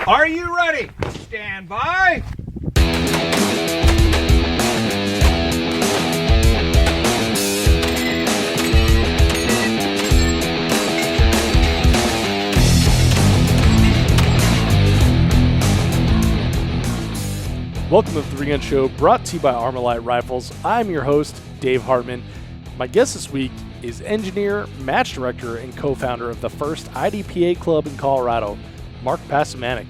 Are you ready? Stand by. Welcome to the Three Gun Show, brought to you by Armalite Rifles. I'm your host, Dave Hartman. My guest this week is engineer, match director, and co-founder of the first IDPA club in Colorado, Mark Passamaneck.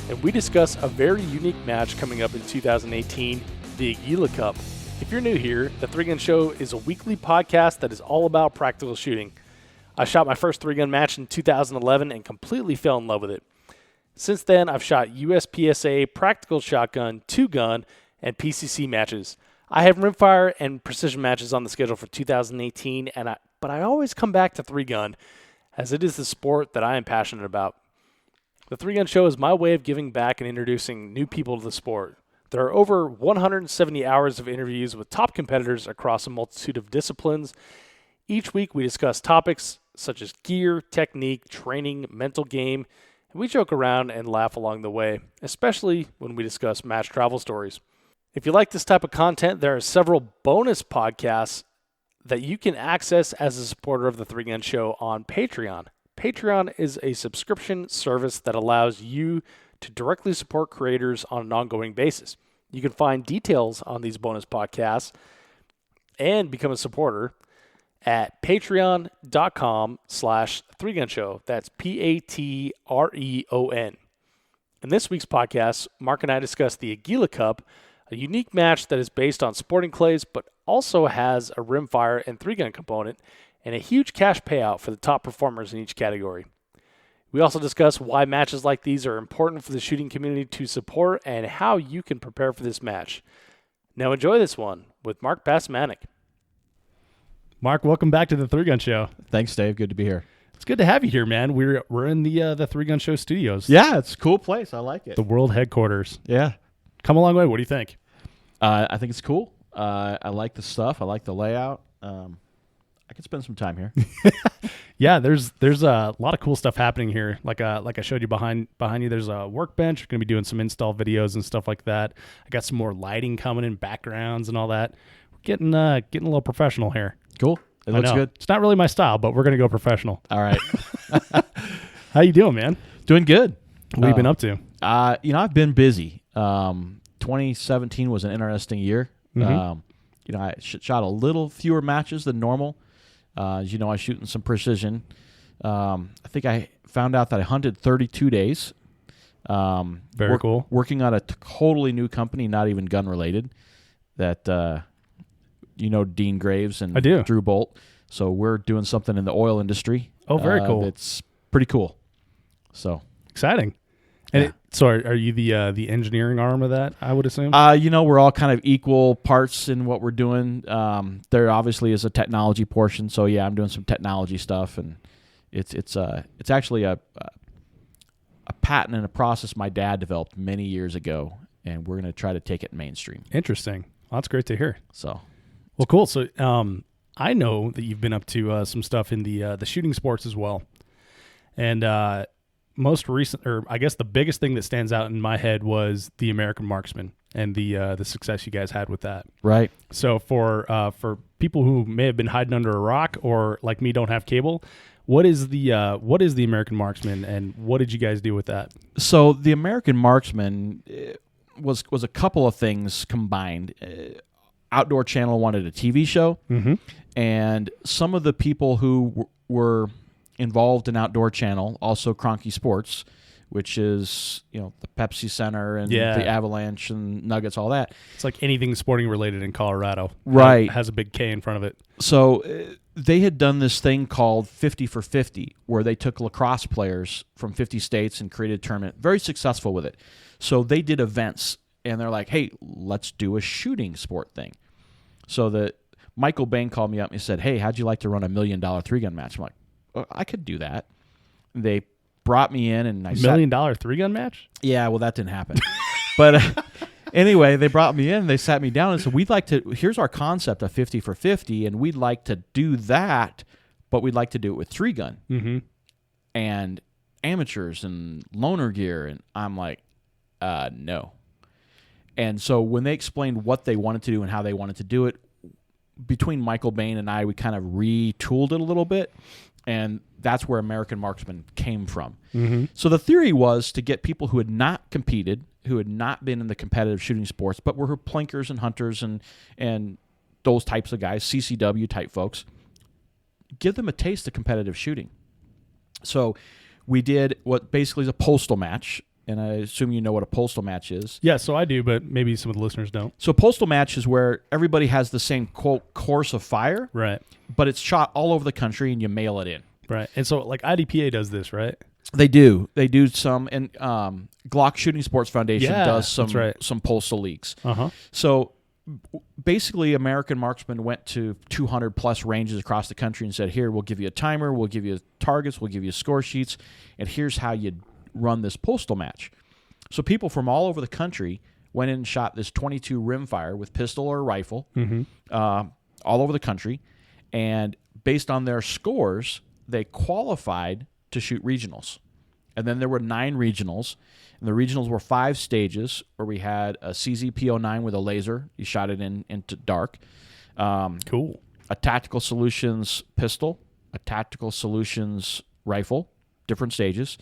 And we discuss a very unique match coming up in 2018, the Aguila Cup. If you're new here, the Three Gun Show is a weekly podcast that is all about practical shooting. I shot my first three-gun match in 2011 and completely fell in love with it. Since then, I've shot USPSA, practical shotgun, two-gun, and PCC matches. I have rimfire and precision matches on the schedule for 2018, but I always come back to three-gun, as it is the sport that I am passionate about. The Three Gun Show is my way of giving back and introducing new people to the sport. There are over 170 hours of interviews with top competitors across a multitude of disciplines. Each week, we discuss topics such as gear, technique, training, mental game, and we joke around and laugh along the way, especially when we discuss match travel stories. If you like this type of content, there are several bonus podcasts that you can access as a supporter of the Three Gun Show on Patreon. Patreon is a subscription service that allows you to directly support creators on an ongoing basis. You can find details on these bonus podcasts and become a supporter at patreon.com/threegunshow. That's Patreon. In this week's podcast, Mark and I discuss the Aguila Cup, a unique match that is based on sporting clays, but also has a rimfire and three-gun component, and a huge cash payout for the top performers in each category. We also discuss why matches like these are important for the shooting community to support and how you can prepare for this match. Now enjoy this one with Mark Passamaneck. Mark, welcome back to the Three Gun Show. Thanks, Dave. Good to be here. It's good to have you here, man. We're in the Three Gun Show studios. Yeah, it's a cool place. I like it. The world headquarters. Yeah. Come a long way. What do you think? I think it's cool. I like the stuff. I like the layout. I could spend some time here. Yeah, there's a lot of cool stuff happening here. Like I showed you behind you, there's a workbench. We're going to be doing some install videos and stuff like that. I got some more lighting coming in, backgrounds and all that. We're getting a little professional here. Cool. It looks good. It's not really my style, but we're going to go professional. All right. How you doing, man? Doing good. What have you been up to? I've been busy. 2017 was an interesting year. Mm-hmm. I shot a little fewer matches than normal. As you know, I shoot in some precision. I think I found out that I hunted 32 days. Very cool. Working on a totally new company, not even gun related. That Dean Graves and I do. Drew Bolt. So we're doing something in the oil industry. Oh, very cool. It's pretty cool. So exciting. And yeah. Are you the engineering arm of that, I would assume? We're all kind of equal parts in what we're doing. There obviously is a technology portion. So yeah, I'm doing some technology stuff, and it's actually a patent and a process my dad developed many years ago, and we're going to try to take it mainstream. Interesting. Well, that's great to hear. So, well, cool. So, I know that you've been up to some stuff in the shooting sports as well, and most recent, or I guess the biggest thing that stands out in my head was the American Marksman and the success you guys had with that. Right. So for people who may have been hiding under a rock or like me don't have cable, what is the American Marksman, and what did you guys do with that? So the American Marksman was a couple of things combined. Outdoor Channel wanted a TV show, mm-hmm. and some of the people who were involved in Outdoor Channel, also Cronky Sports, which is the Pepsi Center and the Avalanche and Nuggets, all that. It's like anything sporting related in Colorado, right? Has a big K in front of it. So they had done this thing called 50 for 50, where they took lacrosse players from 50 states and created a tournament. Very successful with it. So they did events, and they're like, "Hey, let's do a shooting sport thing." So Michael Bain called me up and he said, "Hey, how'd you like to run $1 million three-gun match?" I'm like, I could do that. They brought me in, and $1 million three-gun match? Yeah, well, that didn't happen. But anyway, they brought me in, they sat me down and said, here's our concept of 50 for 50, and we'd like to do that, but we'd like to do it with three-gun. Mm-hmm. And amateurs and loaner gear. And I'm like, no. And so when they explained what they wanted to do and how they wanted to do it, between Michael Bain and I, we kind of retooled it a little bit. And that's where American Marksman came from. Mm-hmm. So the theory was to get people who had not competed, who had not been in the competitive shooting sports, but were plinkers and hunters and those types of guys, CCW type folks, give them a taste of competitive shooting. So we did what basically is a postal match, and I assume you know what a postal match is. Yeah, so I do, but maybe some of the listeners don't. So a postal match is where everybody has the same, quote, course of fire, Right. but it's shot all over the country and you mail it in. Right. And so, like, IDPA does this, right? They do. They do some, and Glock Shooting Sports Foundation does that's right. some postal leagues. Uh-huh. So basically, American Marksman went to 200-plus ranges across the country and said, here, we'll give you a timer, we'll give you targets, we'll give you score sheets, and here's how you run this postal match. So people from all over the country went in and shot this .22 rimfire with pistol or rifle all over the country, and based on their scores, they qualified to shoot regionals. And then there were 9 regionals, and the regionals were 5 stages where we had a CZP-09 with a laser. You shot it into dark. Cool. A Tactical Solutions pistol, a Tactical Solutions rifle, different stages.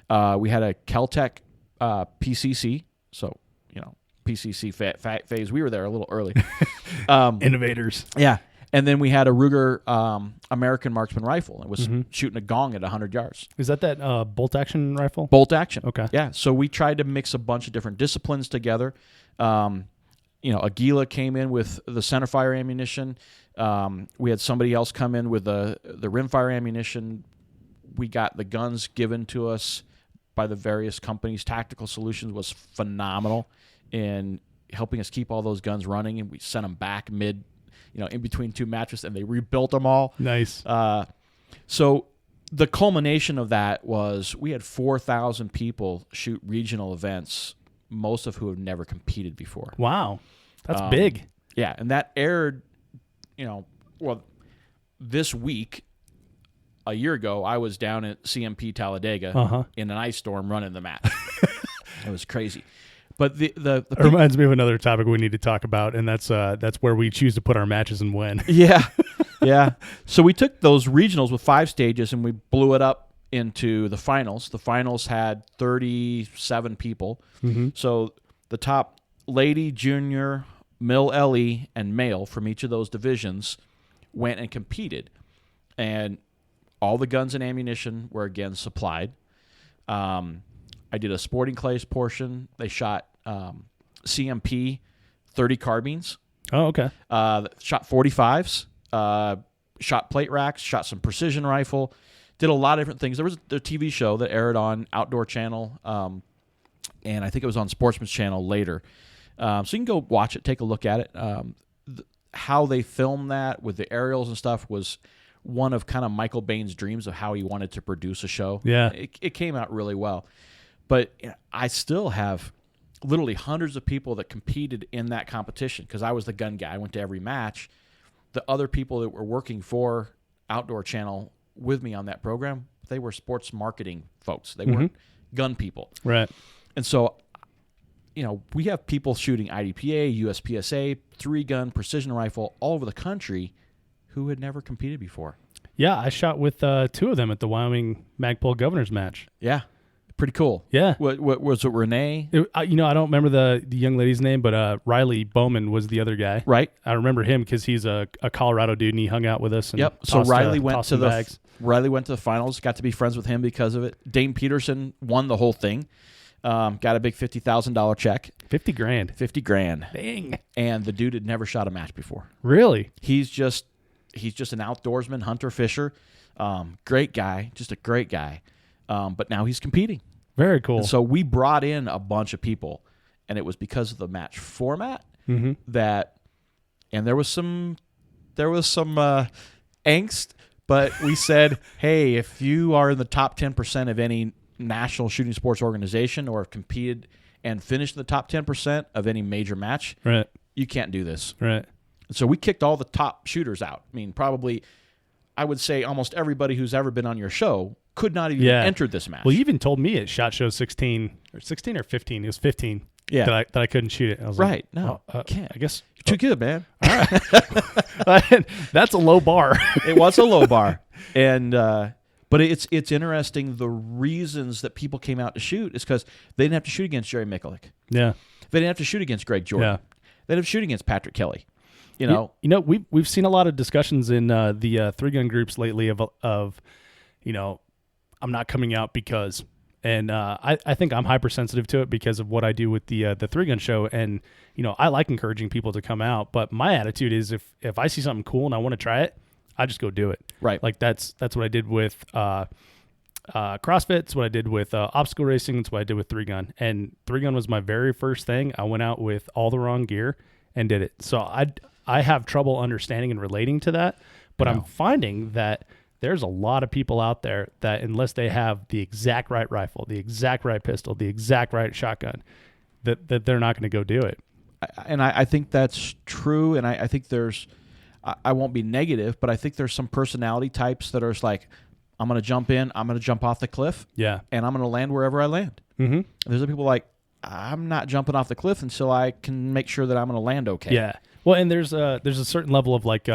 We had a Keltec PCC, so, PCC phase. We were there a little early. Innovators. Yeah. And then we had a Ruger American Marksman rifle. It was shooting a gong at 100 yards. Is that bolt action rifle? Bolt action. Okay. Yeah. So we tried to mix a bunch of different disciplines together. Aguila came in with the centerfire ammunition. We had somebody else come in with the rimfire ammunition. We got the guns given to us by the various companies. Tactical Solutions was phenomenal in helping us keep all those guns running, and we sent them back in between 2 matches, and they rebuilt them all. Nice. So the culmination of that was we had 4,000 people shoot regional events, most of who have never competed before. Wow. That's big. Yeah, and that aired, this week. A year ago, I was down at CMP Talladega in an ice storm running the match. It was crazy. But the it reminds me of another topic we need to talk about, and that's where we choose to put our matches and when. Yeah. So we took those regionals with 5 stages, and we blew it up into the finals. The finals had 37 people. Mm-hmm. So the top lady, junior, mil LE, and male from each of those divisions went and competed. And all the guns and ammunition were again supplied. I did a sporting clays portion. They shot CMP 30 carbines. Oh, okay. Shot 45s. Shot plate racks. Shot some precision rifle. Did a lot of different things. There was a TV show that aired on Outdoor Channel, and I think it was on Sportsman's Channel later. So you can go watch it, take a look at it. How they filmed that with the aerials and stuff was one of kind of Michael Bain's dreams of how he wanted to produce a show. Yeah. It came out really well. But I still have literally hundreds of people that competed in that competition because I was the gun guy. I went to every match. The other people that were working for Outdoor Channel with me on that program, they were sports marketing folks. They weren't gun people. Right. And so, we have people shooting IDPA, USPSA, 3-gun, precision rifle all over the country who had never competed before. Yeah, I shot with 2 of them at the Wyoming Magpul Governor's match. Yeah, pretty cool. Yeah. What was it, Renee? I don't remember the young lady's name, but Riley Bowman was the other guy. Right. I remember him because he's a Colorado dude, and he hung out with us. And yep. So Riley went to the finals. Got to be friends with him because of it. Dane Peterson won the whole thing. Got a big $50,000 check. $50,000. $50,000. Dang. And the dude had never shot a match before. Really? He's just an outdoorsman, hunter, fisher. Great guy, just a great guy. But now he's competing. Very cool. And so we brought in a bunch of people, and it was because of the match format that, and there was some angst, but we said, hey, if you are in the top 10% of any national shooting sports organization or have competed and finished in the top 10% of any major match, right, you can't do this. Right. So we kicked all the top shooters out. I mean, probably, I would say almost everybody who's ever been on your show could not even enter this match. Well, you even told me at SHOT Show 16 or 15. It was 15. Yeah. That I couldn't shoot it. I was right. like, No, can't. I guess you're too good, man. All right. That's a low bar. It was a low bar, and but it's interesting. The reasons that people came out to shoot is because they didn't have to shoot against Jerry Mikulik. Yeah. They didn't have to shoot against Greg Jordan. Yeah. They didn't have to shoot against Patrick Kelly. You know, we've seen a lot of discussions in the 3-gun groups lately of I'm not coming out because. And I think I'm hypersensitive to it because of what I do with the 3-gun show. And, I like encouraging people to come out. But my attitude is if I see something cool and I want to try it, I just go do it. Right. Like that's what I did with CrossFit. It's what I did with obstacle racing. It's what I did with 3-gun. And 3-gun was my very first thing. I went out with all the wrong gear and did it. So I have trouble understanding and relating to that. But I'm finding that there's a lot of people out there that unless they have the exact right rifle, the exact right pistol, the exact right shotgun, that they're not going to go do it. And I think that's true. And I think I won't be negative, but I think there's some personality types that are just like, I'm going to jump in, I'm going to jump off the cliff, and I'm going to land wherever I land. Mm-hmm. There's people like, I'm not jumping off the cliff until I can make sure that I'm going to land okay. Yeah. Well, and there's a certain level of like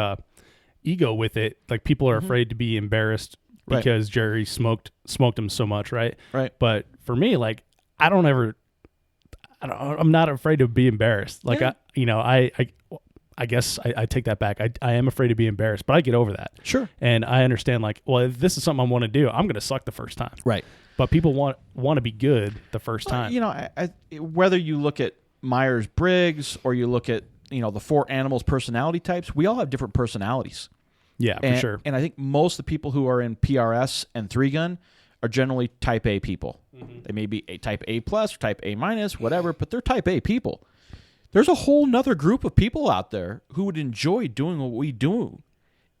ego with it. Like people are afraid to be embarrassed because Jerry smoked him so much, right? Right. But for me, like I'm not afraid to be embarrassed. Like I guess I take that back. I am afraid to be embarrassed, but I get over that. Sure. And I understand like, well, if this is something I want to do, I'm going to suck the first time. Right. But people want to be good the first time. I whether you look at Myers-Briggs or you look at, the 4 animals personality types, we all have different personalities. Yeah, for sure. And I think most of the people who are in PRS and 3-gun are generally type A people. Mm-hmm. They may be a type A plus, or type A minus, whatever, but they're type A people. There's a whole nother group of people out there who would enjoy doing what we do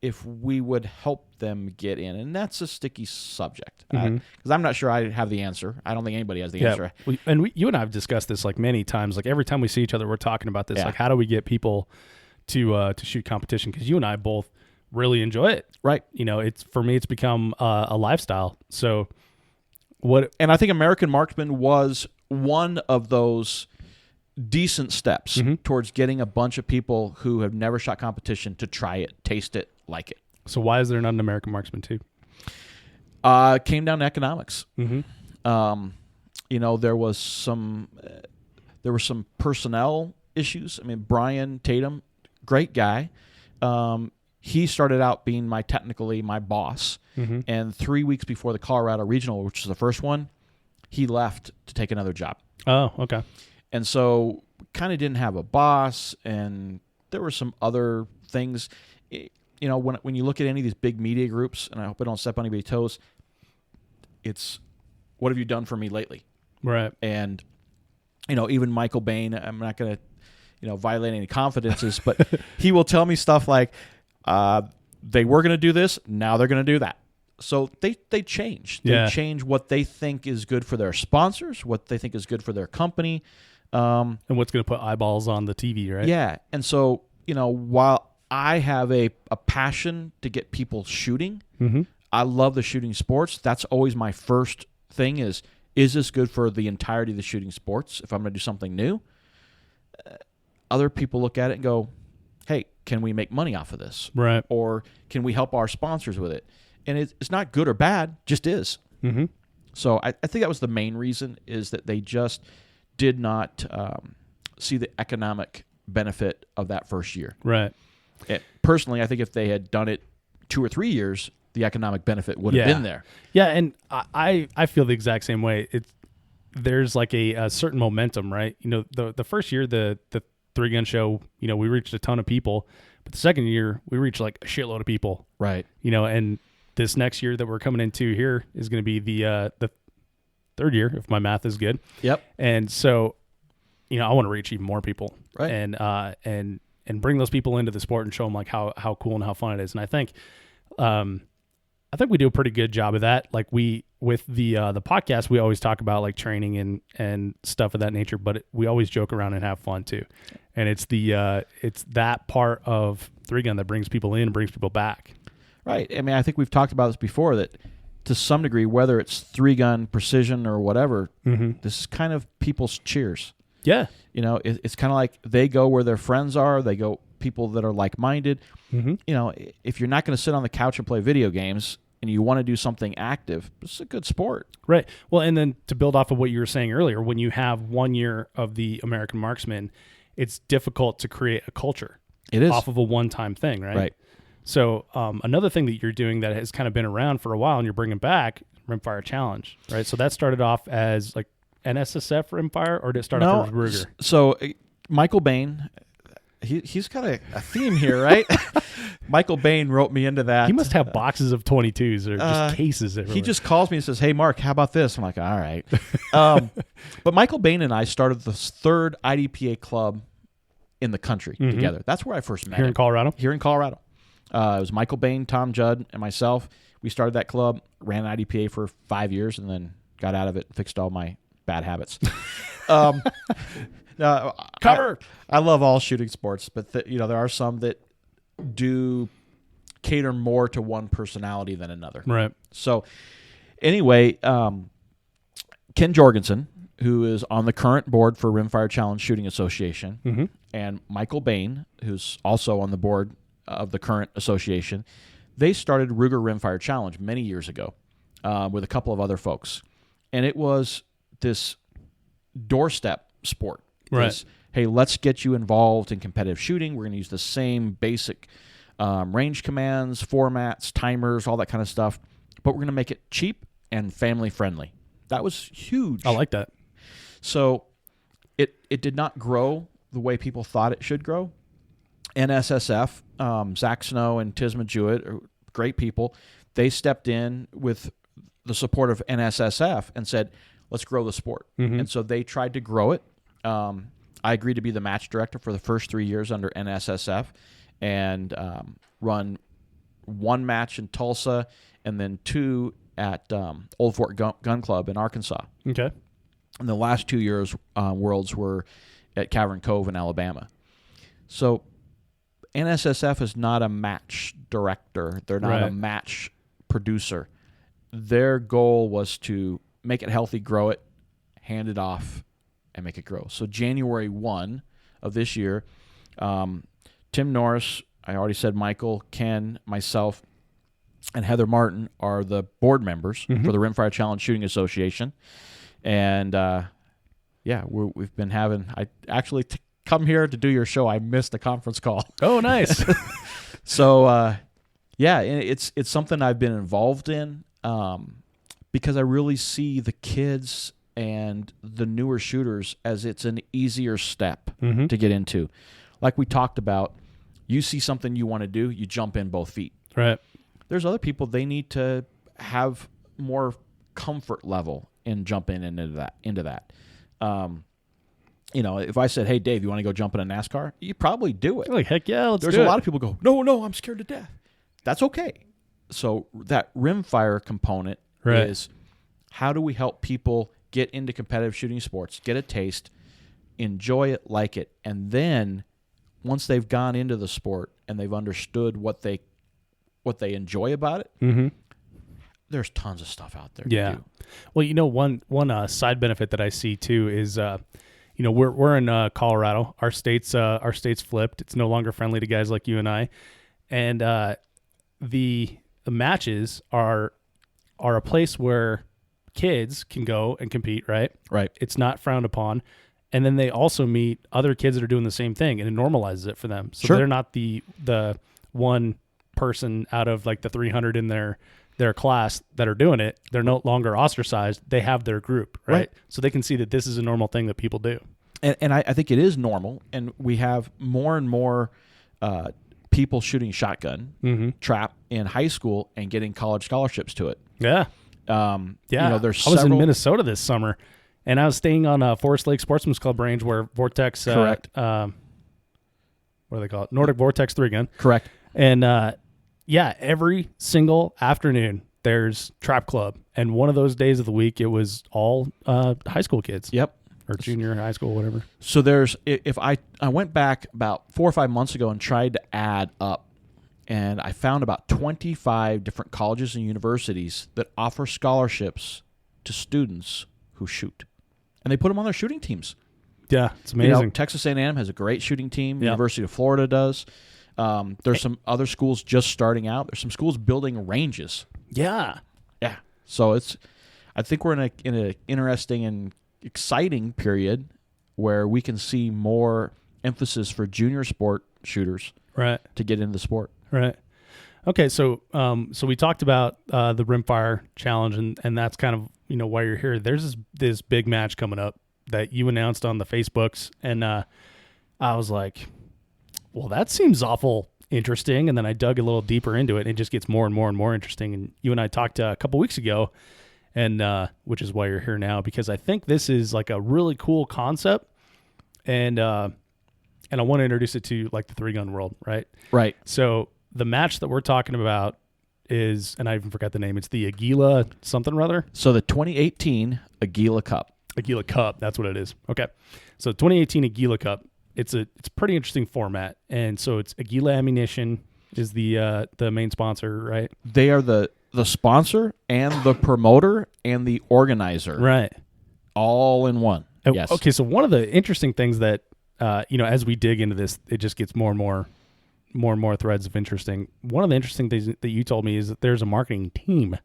if we would help them get in. And that's a sticky subject. Because I'm not sure I have the answer. I don't think anybody has the answer. You and I have discussed this like many times. Like every time we see each other, we're talking about this. Like how do we get people to shoot competition? Because you and I both really enjoy it. Right. It's for me, it's become a lifestyle. So and I think American Marksman was one of those decent steps towards getting a bunch of people who have never shot competition to try it, taste it, like it. So why is there not an American Marksman too? Came down to economics. There was some personnel issues. I mean, Brian Tatum, great guy. He started out being my boss, and 3 weeks before the Colorado Regional, which was the first one, he left to take another job. Oh, okay. And so kind of didn't have a boss, and there were some other things. When you look at any of these big media groups, and I hope I don't step on anybody's toes, it's what have you done for me lately? Right. And, even Michael Bain, I'm not going to, violate any confidences, but he will tell me stuff like, they were going to do this, now they're going to do that. So they change. They change what they think is good for their sponsors, what they think is good for their company. And what's going to put eyeballs on the TV, right? Yeah. And so, while I have a passion to get people shooting, I love the shooting sports. That's always my first thing is this good for the entirety of the shooting sports if I'm going to do something new? Other people look at it and go, hey, can we make money off of this? Right. Or can we help our sponsors with it? And it's not good or bad, just is. Mm-hmm. So I think that was the main reason is that they just did not see the economic benefit of that first year. Right. Personally, I think if they had done it 2 or 3 years, the economic benefit would have been there. Yeah, and I feel the exact same way. There's like a certain momentum, right? The first year, the 3-gun show, we reached a ton of people, but the second year we reached like a shitload of people. Right. And this next year that we're coming into here is going to be the third year, if my math is good. Yep. And so, I want to reach even more people, right? And bring those people into the sport and show them like how cool and how fun it is. And I think we do a pretty good job of that. Like with the podcast, we always talk about like training and stuff of that nature, but we always joke around and have fun too. And it's that part of 3-gun that brings people in and brings people back. Right. I mean, I think we've talked about this before that to some degree, whether it's 3-gun precision or whatever, Mm-hmm. this is kind of people's cheers. Yeah. You know, it's kind of like they go where their friends are. They go people that are like-minded. Mm-hmm. You know, if you're not going to sit on the couch and play video games and you want to do something active, it's a good sport. Right. Well, and then to build off of what you were saying earlier, when you have 1 year of the American Marksman, it's difficult to create a culture. It is. Off of a one-time thing, right? Right. So another thing that you're doing that has kind of been around for a while and you're bringing back, Rimfire Challenge, right? So that started off as like NSSF Rimfire, or did it start off as Ruger? So Michael Bain, he's got a theme here, right? Michael Bain wrote me into that. He must have boxes of 22s or just cases everywhere. He just calls me and says, "Hey, Mark, how about this?" I'm like, "All right." But Michael Bain and I started the third IDPA club in the country together. That's where I first met here him. in Colorado? Here in Colorado. It was Michael Bain, Tom Judd, and myself. We started that club, ran IDPA for 5 years, and then got out of it and fixed all my bad habits. Cover! I love all shooting sports, but there are some that do cater more to one personality than another. Right. So anyway, Ken Jorgensen, who is on the current board for Rimfire Challenge Shooting Association, and Michael Bain, who's also on the board of the current association, they started Ruger Rimfire Challenge many years ago with a couple of other folks. And it was this doorstep sport. Right. This, hey, let's get you involved in competitive shooting. We're going to use the same basic range commands, formats, timers, all that kind of stuff, but we're going to make it cheap and family-friendly. That was huge. I like that. So it did not grow the way people thought it should grow. NSSF, Zach Snow and Tisma Jewett are great people. They stepped in with the support of NSSF and said, let's grow the sport. And so they tried to grow it. I agreed to be the match director for the first 3 years under NSSF and run one match in Tulsa and then two at Old Fort Gun Club in Arkansas. Okay. And the last 2 years, Worlds were at Cavern Cove in Alabama. So NSSF is not a match director. They're not a match producer. Their goal was to make it healthy, grow it, hand it off, and make it grow. So January 1 of this year, Tim Norris, I already said Michael, Ken, myself, and Heather Martin are the board members for the Rimfire Challenge Shooting Association. And, we've been having – I actually come here to do your show. I missed a conference call. Oh, nice. So, it's something I've been involved in because I really see the kids and the newer shooters as it's an easier step to get into. Like we talked about, you see something you want to do, you jump in both feet. Right. There's other people, they need to have more comfort level in jumping into that. If I said, hey, Dave, you want to go jump in a NASCAR? You probably do it. Like, heck yeah, let's There's do a it. lot of people go, no, I'm scared to death. That's okay. So that rimfire component is how do we help people get into competitive shooting sports, get a taste, enjoy it, like it, and then once they've gone into the sport and they've understood what they enjoy about it, there's tons of stuff out there to do. Well, one side benefit that I see too is we're in Colorado. Our state's flipped. It's no longer friendly to guys like you and I, and the matches are a place where kids can go and compete. Right. It's not frowned upon. And then they also meet other kids that are doing the same thing, and it normalizes it for them. So they're not the one person out of like the 300 in their class that are doing it. They're no longer ostracized. They have their group, right? So they can see that this is a normal thing that people do. And I think it is normal, and we have more and more people shooting shotgun trap in high school and getting college scholarships to it. Yeah. There's I was in Minnesota this summer, and I was staying on Forest Lake Sportsman's Club range where Vortex, correct. What do they call it? Nordic Vortex 3-gun. Correct. And every single afternoon there's trap club, and one of those days of the week it was all high school kids. Yep. Or junior high school, whatever. So if I went back about 4 or 5 months ago and tried to add up and I found about 25 different colleges and universities that offer scholarships to students who shoot. And they put them on their shooting teams. Yeah, it's amazing. Texas A&M has a great shooting team. Yep. University of Florida does. There's some other schools just starting out. There's some schools building ranges. Yeah. Yeah. So I think we're in an interesting and exciting period where we can see more emphasis for junior sport shooters Right. to get into the sport. Right. Okay, so we talked about the rimfire challenge, and that's kind of why you're here. There's this big match coming up that you announced on the Facebooks, and I was like, well, that seems awful interesting. And then I dug a little deeper into it, and it just gets more and more and more interesting. And you and I talked a couple weeks ago, and which is why you're here now, because I think this is like a really cool concept, and I want to introduce it to like the 3-gun world, right? Right. So the match that we're talking about is, and I even forgot the name, it's the Aguila something or other. So the 2018 Aguila Cup. Aguila Cup, that's what it is. Okay. So 2018 Aguila Cup, it's a pretty interesting format. And so it's Aguila Ammunition is the main sponsor, right? They are the sponsor and the promoter and the organizer. Right. All in one. Yes. Okay, so one of the interesting things that as we dig into this, it just gets more and more threads of interesting. One of the interesting things that you told me is that there's a marketing team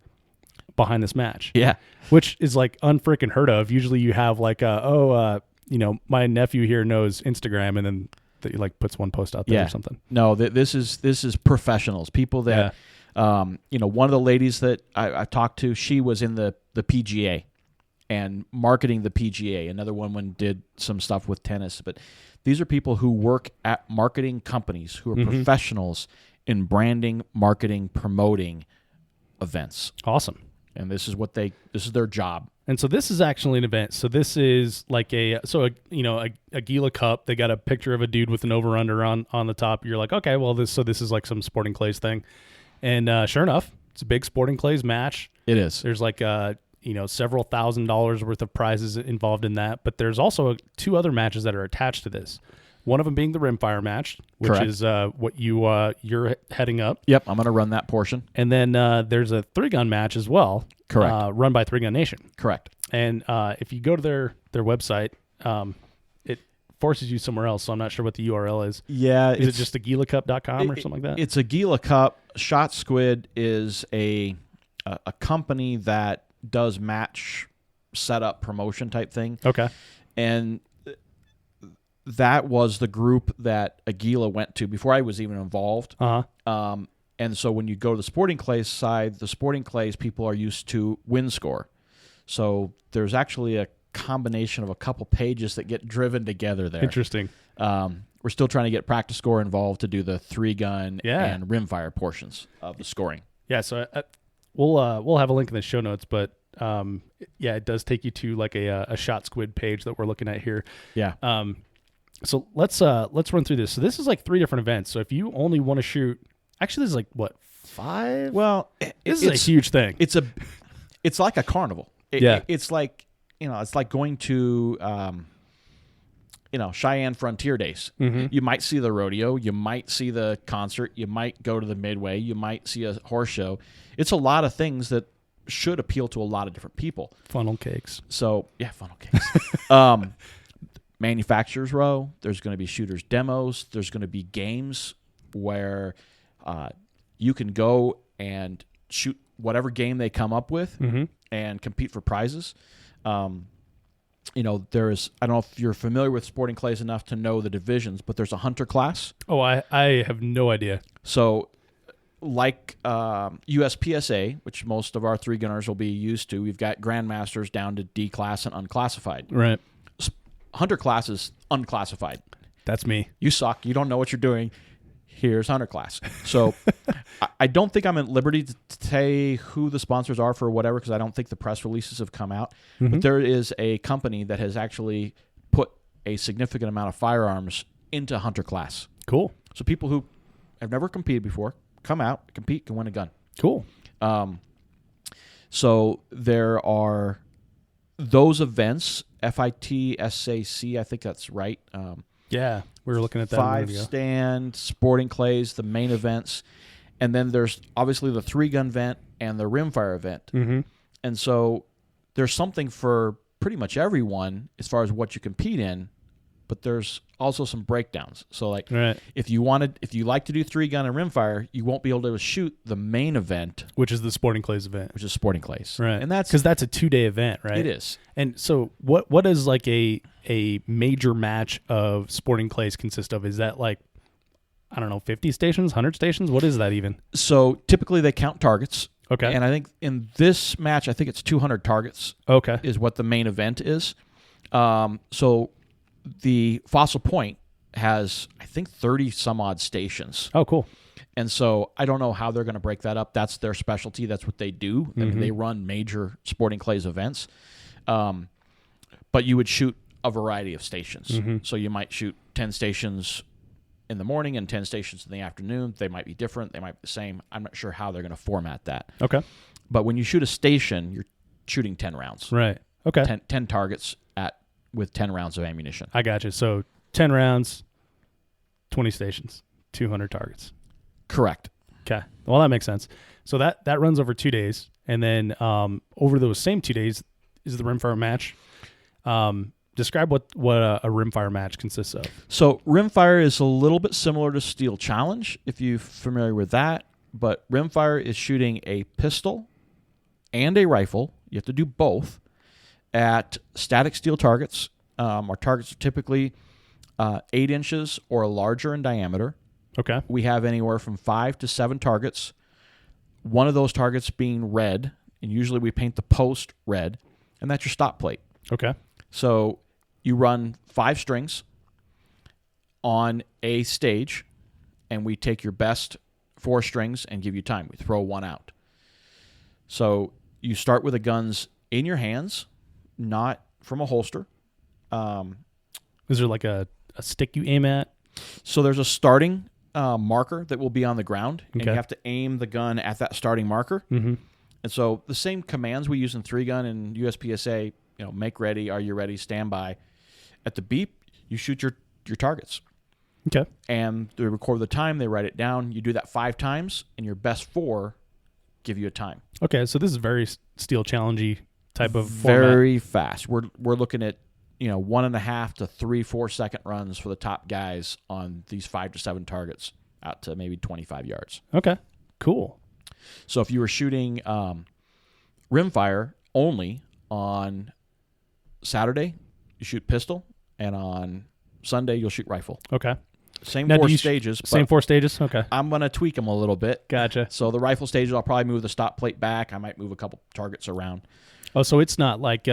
behind this match. Yeah. Which is like unfreaking heard of. Usually you have like my nephew here knows Instagram, and then that like puts one post out there or something. No, this is professionals, people that one of the ladies that I talked to, she was in the PGA and marketing the PGA. Another one did some stuff with tennis, but these are people who work at marketing companies who are professionals in branding, marketing, promoting events. Awesome. And this is their job. And so this is actually an event. So this is like a Aguila Cup. They got a picture of a dude with an over-under on the top. You're like, okay, well, this is like some sporting clays thing. And sure enough, it's a big sporting clays match. It is. There's like several $1,000s worth of prizes involved in that. But there's also 2 other matches that are attached to this. One of them being the rimfire match, which Correct. is what you're heading up. Yep, I'm going to run that portion. And then there's a 3-gun match as well. Correct. Run by 3-Gun Nation. Correct. And if you go to their website, it forces you somewhere else. So I'm not sure what the URL is. Yeah. Is it just aguilacup.com or something like that? It's Aguila Cup. Shot Squid is a company that does match setup promotion type thing. Okay. And that was the group that Aguila went to before I was even involved. Uh-huh. And so when you go to the sporting clays side, the sporting clays people are used to win score. So there's actually a combination of a couple pages that get driven together there. Interesting. We're still trying to get practice score involved to do the 3-gun and rimfire portions of the scoring. Yeah, so we'll have a link in the show notes, but it does take you to like a Shot Squid page that we're looking at here. Yeah. So let's run through this. So this is like 3 different events. So if you only want to shoot, actually this is like what, 5? Well, this is a huge thing. It's like a carnival. It's like it's like going to Cheyenne Frontier Days. Mm-hmm. You might see the rodeo, you might see the concert, you might go to the Midway, you might see a horse show. It's a lot of things that should appeal to a lot of different people. Funnel cakes. So funnel cakes. Manufacturers row. There's going to be shooters demos. There's going to be games where you can go and shoot whatever game they come up with and compete for prizes. There's, I don't know if you're familiar with sporting clays enough to know the divisions, but there's a hunter class. Oh, I have no idea. So like USPSA, which most of our 3-gunners will be used to, we've got grandmasters down to D class and unclassified. Right. Hunter class is unclassified. That's me. You suck. You don't know what you're doing. Here's hunter class. So I don't think I'm at liberty to say who the sponsors are for whatever, because I don't think the press releases have come out. But there is a company that has actually put a significant amount of firearms into hunter class. Cool. So people who have never competed before come out, compete, can win a gun. Cool. So there are those events, FITSAC, I think that's right. Yeah, we were looking at that a minute ago. 5-stand, sporting clays, the main events. And then there's obviously the 3-gun event and the rimfire event. Mm-hmm. And so there's something for pretty much everyone as far as what you compete in, but there's also some breakdowns. So like if you like to do 3-gun and rimfire, you won't be able to shoot the main event, which is the sporting clays event, which is sporting clays. Right. And that's because that's a 2-day event, right? It is. And so what is like a major match of sporting clays consist of? Is that like, I don't know, 50 stations, 100 stations? What is that even? So typically they count targets. Okay. And I think in this match, I think it's 200 targets. Okay. Is what the main event is. So the Fossil Point has, I think, 30 some odd stations. Oh, cool. And so I don't know how they're going to break that up. That's their specialty. That's what they do. Mm-hmm. I mean, they run major sporting clays events. But you would shoot a variety of stations. Mm-hmm. So you might shoot 10 stations in the morning and 10 stations in the afternoon. They might be different. They might be the same. I'm not sure how they're going to format that. Okay. But when you shoot a station, you're shooting 10 rounds. Right. Okay. 10 targets with 10 rounds of ammunition. I got you. So 10 rounds, 20 stations, 200 targets. Correct. Okay. Well, that makes sense. So that runs over 2 days. And then over those same 2 days is the rimfire match. Describe what a rimfire match consists of. So rimfire is a little bit similar to Steel Challenge, if you're familiar with that. But rimfire is shooting a pistol and a rifle. You have to do both at static steel targets. Our targets are typically 8 inches or larger in diameter. Okay. We have anywhere from 5 to 7 targets. One of those targets being red, and usually we paint the post red, and that's your stop plate. Okay. So you run 5 strings on a stage, and we take your best 4 strings and give you time. We throw one out. So you start with the guns in your hands, not from a holster. Is there like a stick you aim at? So there's a starting marker that will be on the ground, and Okay. you have to aim the gun at that starting marker. Mm-hmm. And so the same commands we use in 3-gun and USPSA, make ready, are you ready, stand by. At the beep, you shoot your targets. Okay. And they record the time, they write it down. You do that 5 times, and your best 4 give you a time. Okay, so this is very Steel Challenge-y type of format. Very fast. We're looking at 1.5 to 3-4 second runs for the top guys on these 5 to 7 targets out to maybe 25 yards. Okay, cool. So if you were shooting rimfire only on Saturday, you shoot pistol, and on Sunday you'll shoot rifle. Okay. Same Now, 4 do you stages. Same but 4 stages? Okay. I'm going to tweak them a little bit. Gotcha. So the rifle stages, I'll probably move the stop plate back. I might move a couple targets around. Oh, so it's not like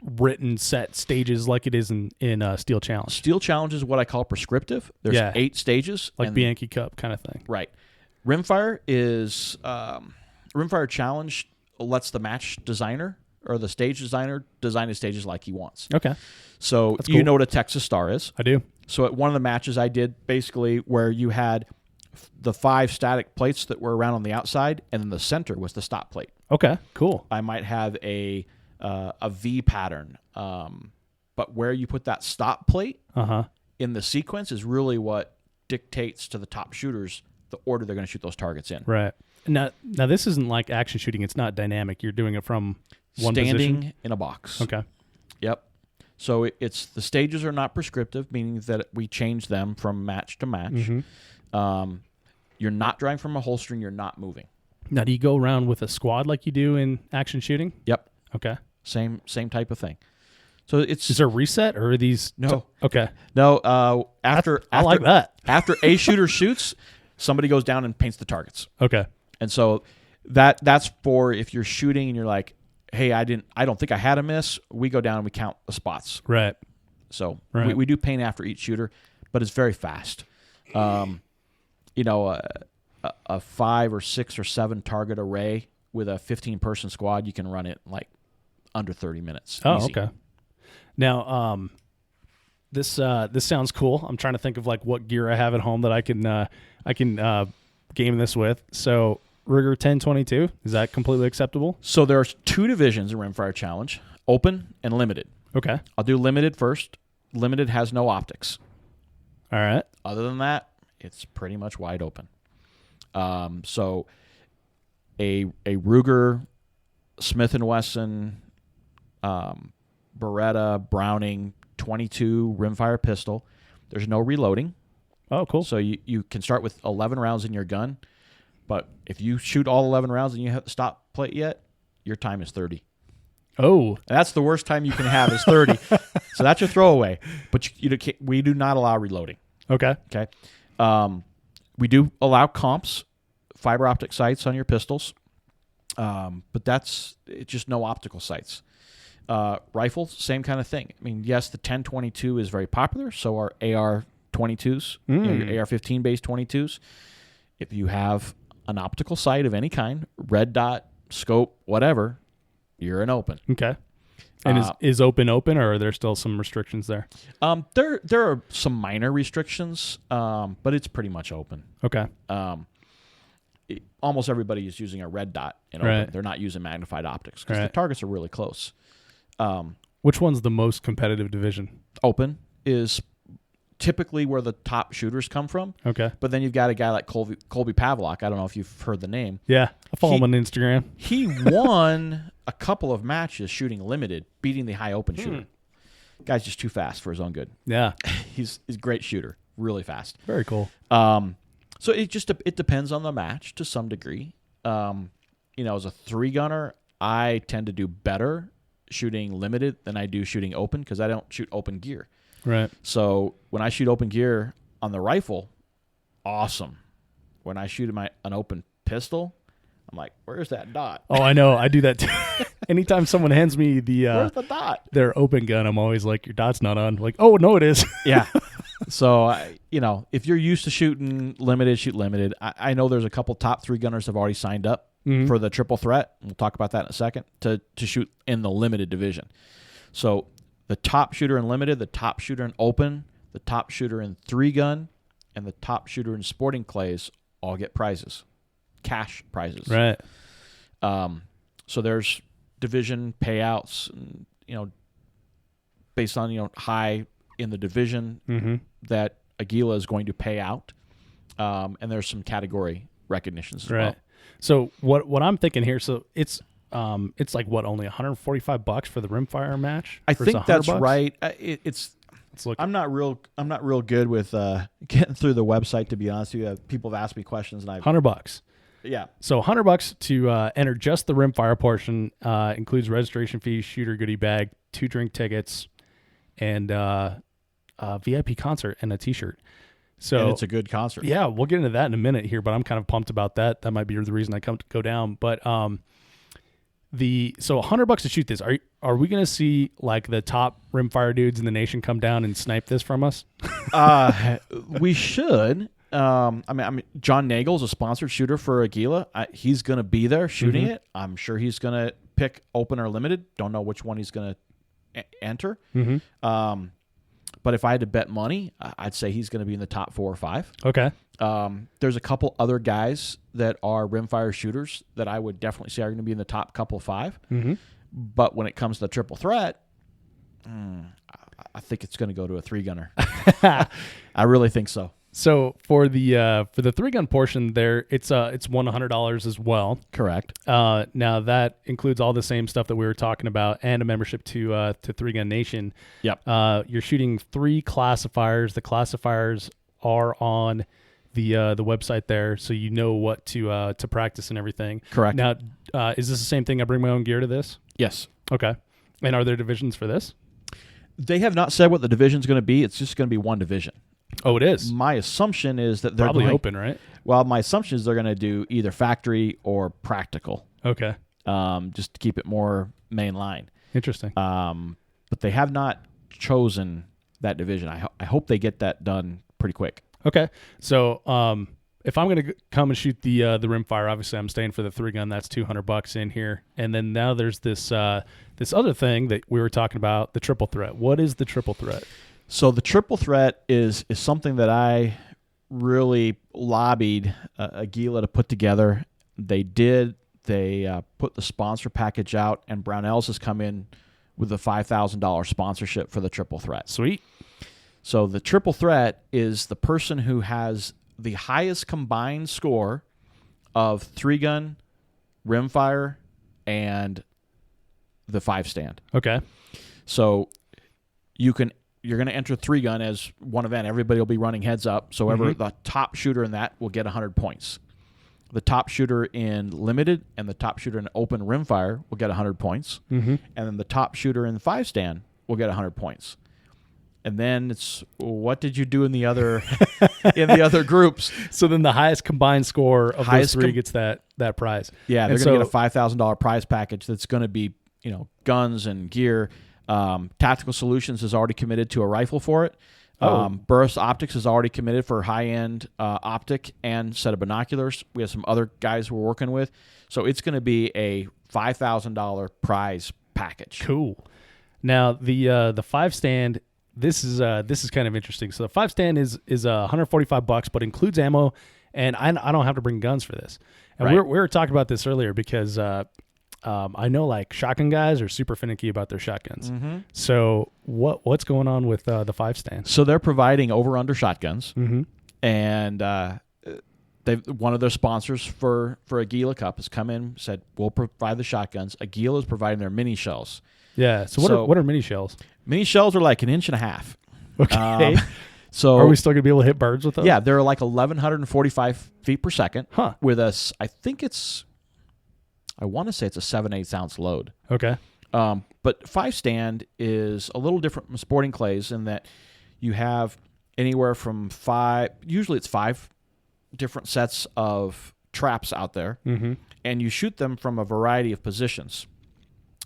written set stages like it is in Steel Challenge. Steel Challenge is what I call prescriptive. There's 8 stages. Like and Bianchi Cup kind of thing. Right. Rimfire is Rimfire Challenge lets the match designer or the stage designer design his stages like he wants. Okay. So That's you cool. know what a Texas Star is. I do. So at one of the matches I did basically where you had the 5 static plates that were around on the outside, and then the center was the stop plate. Okay, cool. I might have a V pattern, but where you put that stop plate in the sequence is really what dictates to the top shooters the order they're going to shoot those targets in. Right. Now this isn't like action shooting. It's not dynamic. You're doing it from one Standing position? in a box. Okay. Yep. So it's the stages are not prescriptive, meaning that we change them from match to match. Mm-hmm. You're not drawing from a holster, and you're not moving. Now, do you go around with a squad like you do in action shooting? Yep. Okay. Same type of thing. So it's Is there a reset, or are these? No. Okay. no. I like that. After a shooter shoots, somebody goes down and paints the targets. Okay. And so that's for if you're shooting and you're like, hey, I don't think I had a miss. We go down and we count the spots. Right. So Right. we do paint after each shooter, but it's very fast. A 5 or 6 or 7 target array with a 15-person squad, you can run it in like under 30 minutes. Oh, Easy. okay. Now, this sounds cool. I'm trying to think of like what gear I have at home that I can game this with. So Ruger 1022, is that completely acceptable? So there's 2 divisions in Rimfire Challenge, open and limited. Okay. I'll do limited first. Limited has no optics. All right. Other than that, it's pretty much wide open. So a Ruger, Smith & Wesson, Beretta, Browning, 22 rimfire pistol. There's no reloading. Oh, cool. So you can start with 11 rounds in your gun, but if you shoot all 11 rounds and you haven't stopped plate yet, your time is 30. Oh. And that's the worst time you can have is 30. So that's your throwaway. But we do not allow reloading. Okay. Okay. We do allow comps, fiber optic sights on your pistols, but it's just no optical sights. Rifles, same kind of thing. I mean, yes, the 10-22 is very popular, so are AR-22s, your AR-15 based 22s. If you have an optical sight of any kind, red dot, scope, whatever, you're an open. Okay. And is open, or are there still some restrictions there? There are some minor restrictions, but it's pretty much open. Okay. Almost everybody is using a red dot in open. Right. They're not using magnified optics because the Right. targets are really close. Which one's the most competitive division? Open is typically where the top shooters come from. Okay. But then you've got a guy like Colby Pavlock. I don't know if you've heard the name. Yeah. I follow him on Instagram. He won a couple of matches shooting limited, beating the high open shooter. Guy's just too fast for his own good. Yeah. He's a great shooter, really fast. Very cool. So it depends on the match to some degree. As a 3-gunner, I tend to do better shooting limited than I do shooting open because I don't shoot open gear. Right. So when I shoot open gear on the rifle, awesome. When I shoot an open pistol, I'm like, where's that dot? Oh, I know. I do that too. Anytime someone hands me Where's the dot? their open gun, I'm always like, your dot's not on. Like, oh, no, it is. Yeah. So, if you're used to shooting limited, shoot limited. I know there's a couple top 3-gunners have already signed up for the triple threat. We'll talk about that in a second, to shoot in the limited division. So the top shooter in limited, the top shooter in open, the top shooter in 3-gun, and the top shooter in sporting clays all get prizes, cash prizes. Right. So there's division payouts, based on, high in the division that Aguila is going to pay out. And there's some category recognitions as well. So what I'm thinking here, so it's like what, only $145 for the rimfire match? I Or it's think that's $100? right. Let's look. I'm not real good with getting through the website, to be honest with you. People have asked me questions and $100. yeah. So $100 to enter just the rimfire portion, includes registration fee, shooter goodie bag, 2 drink tickets, and a VIP concert and a T-shirt. So And it's a good concert. yeah, we'll get into that in a minute here, but I'm kind of pumped about that. That might be the reason I go down. But so $100 to shoot this. Are we going to see like the top rimfire dudes in the nation come down and snipe this from us? We should. I mean, John Nagel's a sponsored shooter for Aguila. He's going to be there shooting it. I'm sure he's going to pick open or limited. Don't know which one he's going to enter. But if I had to bet money, I'd say he's going to be in the top 4 or 5. Okay. There's a couple other guys that are rimfire shooters that I would definitely say are going to be in the top couple 5. But when it comes to the triple threat, I think it's going to go to a 3-gunner. I really think so. So for the 3-gun portion there, it's $100 as well. Correct. Now that includes all the same stuff that we were talking about and a membership to 3-Gun Nation. Yep. You're shooting 3 classifiers. The classifiers are on the website there, so you know what to practice and everything. Correct. Now, is this the same thing? I bring my own gear to this? Yes. Okay. And are there divisions for this? They have not said what the division's going to be. It's just going to be one division. Oh, it is? My assumption is that they're Probably open, right? Well, my assumption is they're going to do either factory or practical. Okay. Just to keep it more mainline. Interesting. But they have not chosen that division. I hope they get that done pretty quick. Okay. So if I'm going to come and shoot the rimfire, obviously I'm staying for the 3-gun. That's $200 in here. And then now there's this other thing that we were talking about, the triple threat. What is the triple threat? So the triple threat is something that I really lobbied Aguila to put together. They did. They put the sponsor package out, and Brownells has come in with a $5,000 sponsorship for the triple threat. Sweet. So the triple threat is the person who has the highest combined score of 3-gun, rimfire, and the 5-stand. Okay. So you're going to enter 3-gun as one event. Everybody will be running heads up. So the top shooter in that will get 100 points. The top shooter in limited and the top shooter in open rimfire will get 100 points. And then the top shooter in the 5-stand will get 100 points. And then it's what did you do in the other groups? So then the highest combined score of those three gets that prize. Yeah, they're going to get a $5,000 prize package that's going to be, guns and gear. Tactical Solutions is already committed to a rifle for it. Burris Optics is already committed for high-end optic and set of binoculars. We have some other guys we're working with. So it's going to be a $5,000 prize package. Cool. Now the 5-stand, this is kind of interesting. So the 5-stand is $145, but includes ammo, and I don't have to bring guns for this. And we were talking about this earlier because I know like shotgun guys are super finicky about their shotguns. So what's going on with the 5-stand? So they're providing over-under shotguns, and one of their sponsors for Aguila Cup has come in, said we'll provide the shotguns. Aguila is providing their mini shells. Yeah. So what are mini shells? Mini shells are like 1.5 inches. Okay. So are we still gonna be able to hit birds with those? Yeah, they're like 1,145 feet per second. Huh. With us, I want to say it's a 7/8 ounce load. Okay. But 5-stand is a little different from sporting clays in that you have anywhere from 5. Usually, it's 5 different sets of traps out there, and you shoot them from a variety of positions.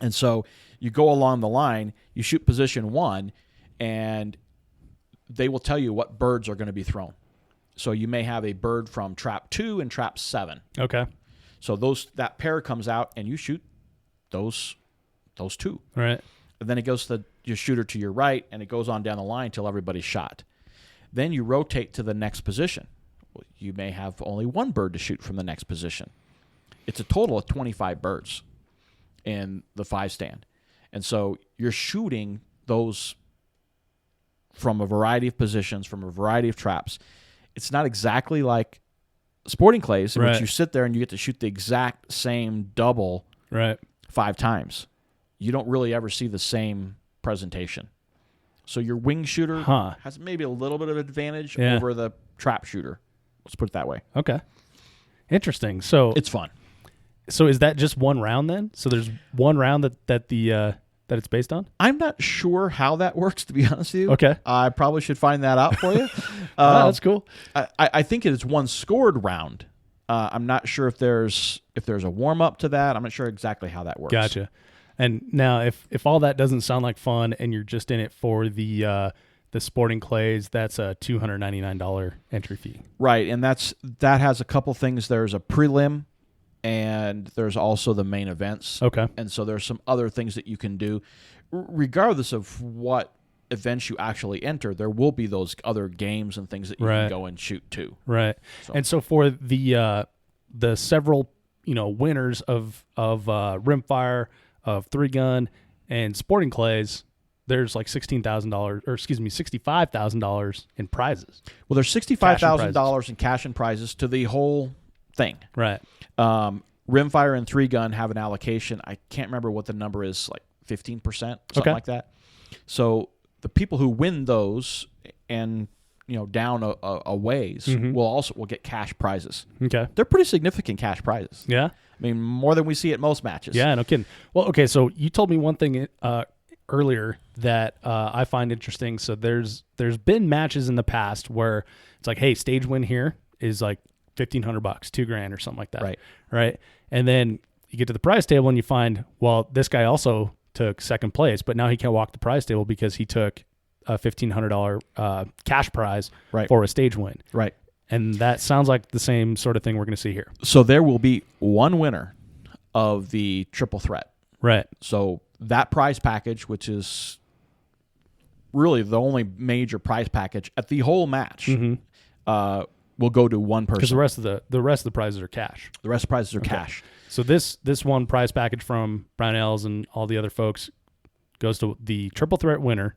And so you go along the line, you shoot position 1, and they will tell you what birds are going to be thrown. So you may have a bird from trap 2 and trap 7. Okay. So that pair comes out, and you shoot those 2. Right. And then it goes to your shooter to your right, and it goes on down the line until everybody's shot. Then you rotate to the next position. Well, you may have only 1 bird to shoot from the next position. It's a total of 25 birds in the 5-stand. And so you're shooting those from a variety of positions, from a variety of traps. It's not exactly like sporting clays in which you sit there and you get to shoot the exact same double 5 times. You don't really ever see the same presentation. So your wing shooter has maybe a little bit of advantage over the trap shooter. Let's put it that way. Okay. Interesting. So it's fun. So is that just one round then? So there's one round that it's based on? I'm not sure how that works, to be honest with you. Okay. I probably should find that out for you. That's cool. I think it is one scored round. I'm not sure if there's a warm up to that. I'm not sure exactly how that works. Gotcha. And now, if all that doesn't sound like fun, and you're just in it for the sporting clays, that's a $299 entry fee. Right, and that has a couple things. There's a prelim, and there's also the main events. Okay. And so there's some other things that you can do, regardless of what events you actually enter. There will be those other games and things that you can go and shoot too. Right. So. And so for the several winners of rimfire, of 3-gun, and sporting clays, there's like $65,000 in prizes. Well, there's $65,000 in cash and prizes to the whole thing. Right. Rimfire and 3-gun have an allocation. I can't remember what the number is, like 15%, something like that. So the people who win those and down a ways will get cash prizes. Okay. They're pretty significant cash prizes. Yeah. I mean, more than we see at most matches. Yeah, no kidding. Well, okay, so you told me one thing earlier that I find interesting. So there's been matches in the past where it's like, hey, stage win here is like $1,500, $2,000 or something like that. Right. And then you get to the prize table and you find, well, this guy also took second place, but now he can't walk the prize table because he took a $1,500 cash prize for a stage win. Right. And that sounds like the same sort of thing we're going to see here. So there will be one winner of the triple threat. Right. So that prize package, which is really the only major prize package at the whole match, will go to one person. Because the rest of the prizes are cash. The rest of the prizes are cash. So this one prize package from Brownells and all the other folks goes to the triple threat winner,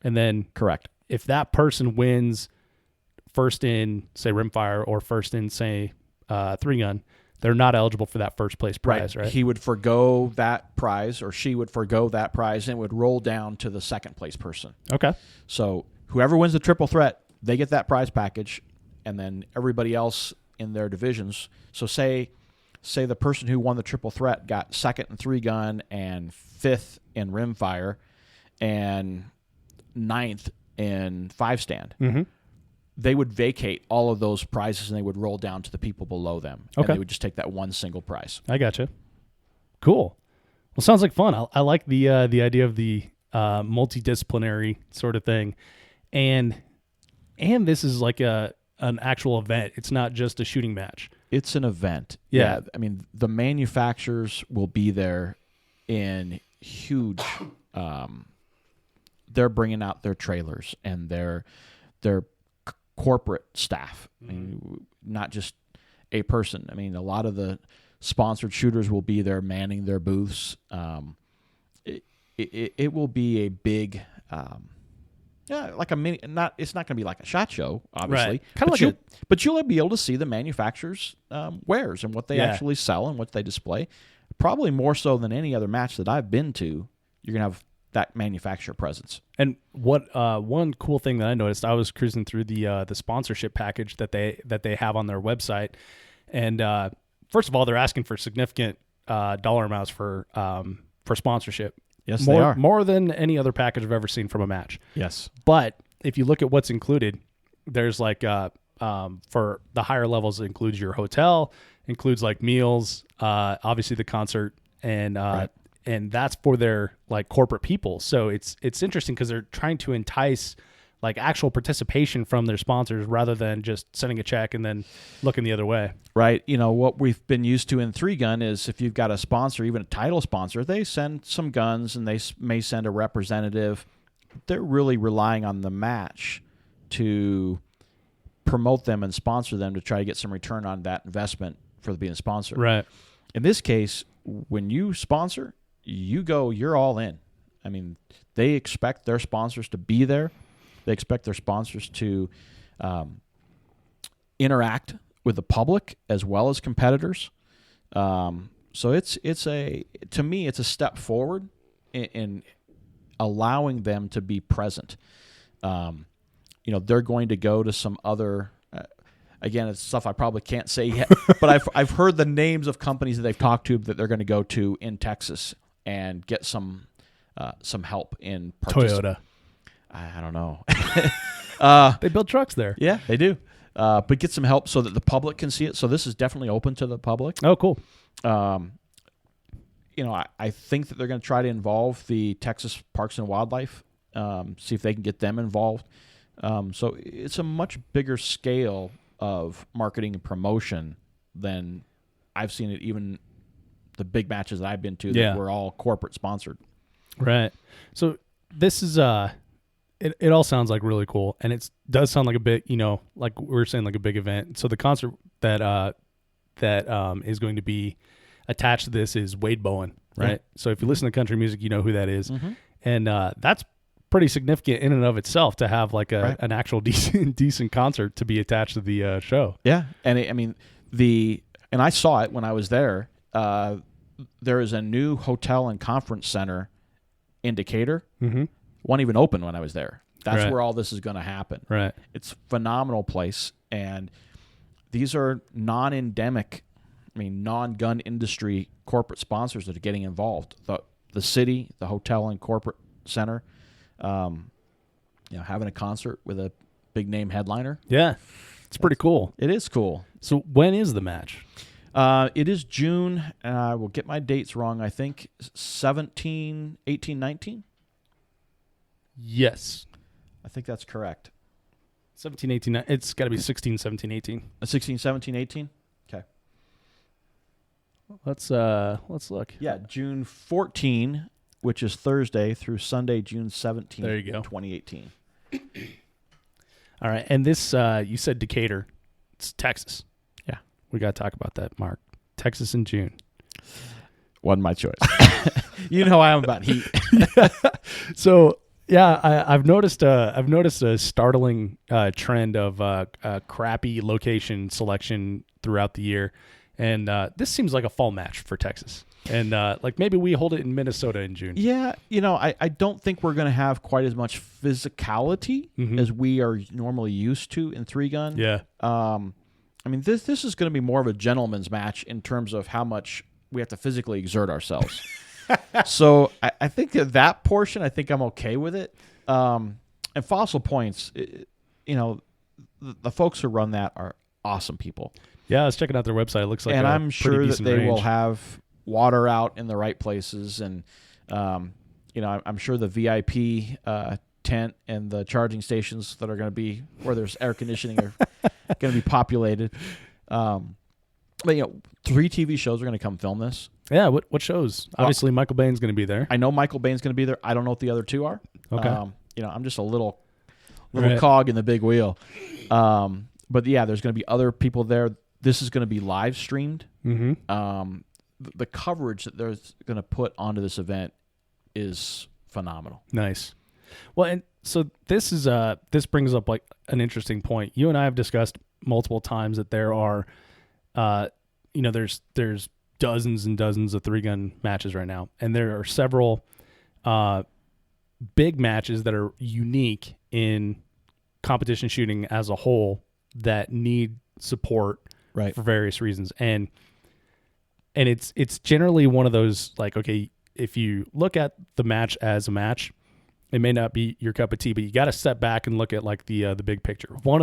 and then if that person wins first in, say, rimfire or first in, say, 3-gun, they're not eligible for that first place prize, right? He would forgo that prize, or she would forgo that prize, and it would roll down to the second place person. Okay. So whoever wins the triple threat, they get that prize package, and then everybody else in their divisions. So say the person who won the triple threat got second in 3-gun and fifth in rimfire and ninth in 5-stand. Mm-hmm. They would vacate all of those prizes and they would roll down to the people below them. Okay. And they would just take that one single prize. I gotcha. Cool. Well, sounds like fun. I like the idea of the multidisciplinary sort of thing, and this is like an actual event. It's not just a shooting match. It's an event. Yeah. I mean, the manufacturers will be there in huge. They're bringing out their trailers and their corporate staff. I mean, not just a person. I mean, a lot of the sponsored shooters will be there manning their booths. It will be a big, like a mini. It's not going to be like a SHOT Show, obviously. Right. Kind of like but you'll be able to see the manufacturers' wares and what they actually sell and what they display. Probably more so than any other match that I've been to. You're going to have that manufacturer presence. And what one cool thing that I noticed, I was cruising through the sponsorship package that they have on their website, and first of all, they're asking for significant dollar amounts for sponsorship. Yes, they are. More than any other package I've ever seen from a match. Yes. But if you look at what's included, there's like for the higher levels, it includes your hotel, includes like meals, obviously the concert, and Right. and that's for their like corporate people. So it's interesting because they're trying to entice like actual participation from their sponsors rather than just sending a check and then looking the other way. Right. You know, what we've been used to in 3-gun is if you've got a sponsor, even a title sponsor, they send some guns and they may send a representative. They're really relying on the match to promote them and sponsor them to try to get some return on that investment for being a sponsor. Right. In this case, when you sponsor, you're all in. I mean, they expect their sponsors to be there. They expect their sponsors to interact with the public as well as competitors. So to me, it's a step forward in allowing them to be present. They're going to go to some other. Again, it's stuff I probably can't say yet, but I've heard the names of companies that they've talked to that they're going to go to in Texas and get some help in Toyota. I don't know. They build trucks there. Yeah, they do. But get some help so that the public can see it. So this is definitely open to the public. Oh, cool. I think that they're going to try to involve the Texas Parks and Wildlife, see if they can get them involved. So it's a much bigger scale of marketing and promotion than I've seen it, even the big matches that I've been to that were all corporate sponsored. Right. So this is it all sounds like really cool, and it does sound like a bit, like we were saying, like a big event. So the concert that is going to be attached to this is Wade Bowen, right? Yeah. So if you listen to country music, you know who that is. Mm-hmm. And that's pretty significant in and of itself to have like an actual decent concert to be attached to the show. Yeah, and and I saw it when I was there. There is a new hotel and conference center in Decatur. Mm-hmm. Wasn't even open when I was there. That's Right. where all this is going to happen. Right. It's a phenomenal place, and these are non-gun industry corporate sponsors that are getting involved. The city, the hotel and corporate center, having a concert with a big name headliner. Yeah. It's pretty cool. It is cool. So when is the match? It is June. I will get my dates wrong. I think 17, 18, 19. Yes. I think that's correct. 17, 18. It's got to be 16, 17, 18. 16, 17, 18? Okay. Let's look. Yeah, June 14, which is Thursday, through Sunday, June 17, There you go. 2018. All right. And this, you said Decatur. It's Texas. Yeah. We got to talk about that, Mark. Texas in June. Wasn't my choice. You know how I am about heat. So Yeah, I've noticed a startling trend of crappy location selection throughout the year, and this seems like a fall match for Texas. And like maybe we hold it in Minnesota in June. Yeah, I don't think we're going to have quite as much physicality as we are normally used to in three gun. Yeah. I mean, this is going to be more of a gentleman's match in terms of how much we have to physically exert ourselves. So I think that portion, I think I'm okay with it. And Fossil Points, the folks who run that are awesome people. Yeah, I was checking out their website. It looks like, and a I'm sure pretty that decent they range. will have water out in the right places, and I'm sure the VIP tent and the charging stations that are going to be where there's air conditioning are going to be populated. But 3 TV shows are going to come film this. Yeah, what shows? Obviously, Michael Bain's going to be there. I know Michael Bain's going to be there. I don't know what the other 2 are. Okay. I'm just a little Right. cog in the big wheel. But yeah, there's going to be other people there. This is going to be live streamed. Mm-hmm. The coverage that they're going to put onto this event is phenomenal. Nice. Well, and so this brings up like an interesting point. You and I have discussed multiple times that there are, there's dozens and dozens of 3-gun matches right now, and there are several big matches that are unique in competition shooting as a whole that need support Right. for various reasons, and it's generally one of those, like, okay, if you look at the match as a match, it may not be your cup of tea, but you got to step back and look at like the big picture. One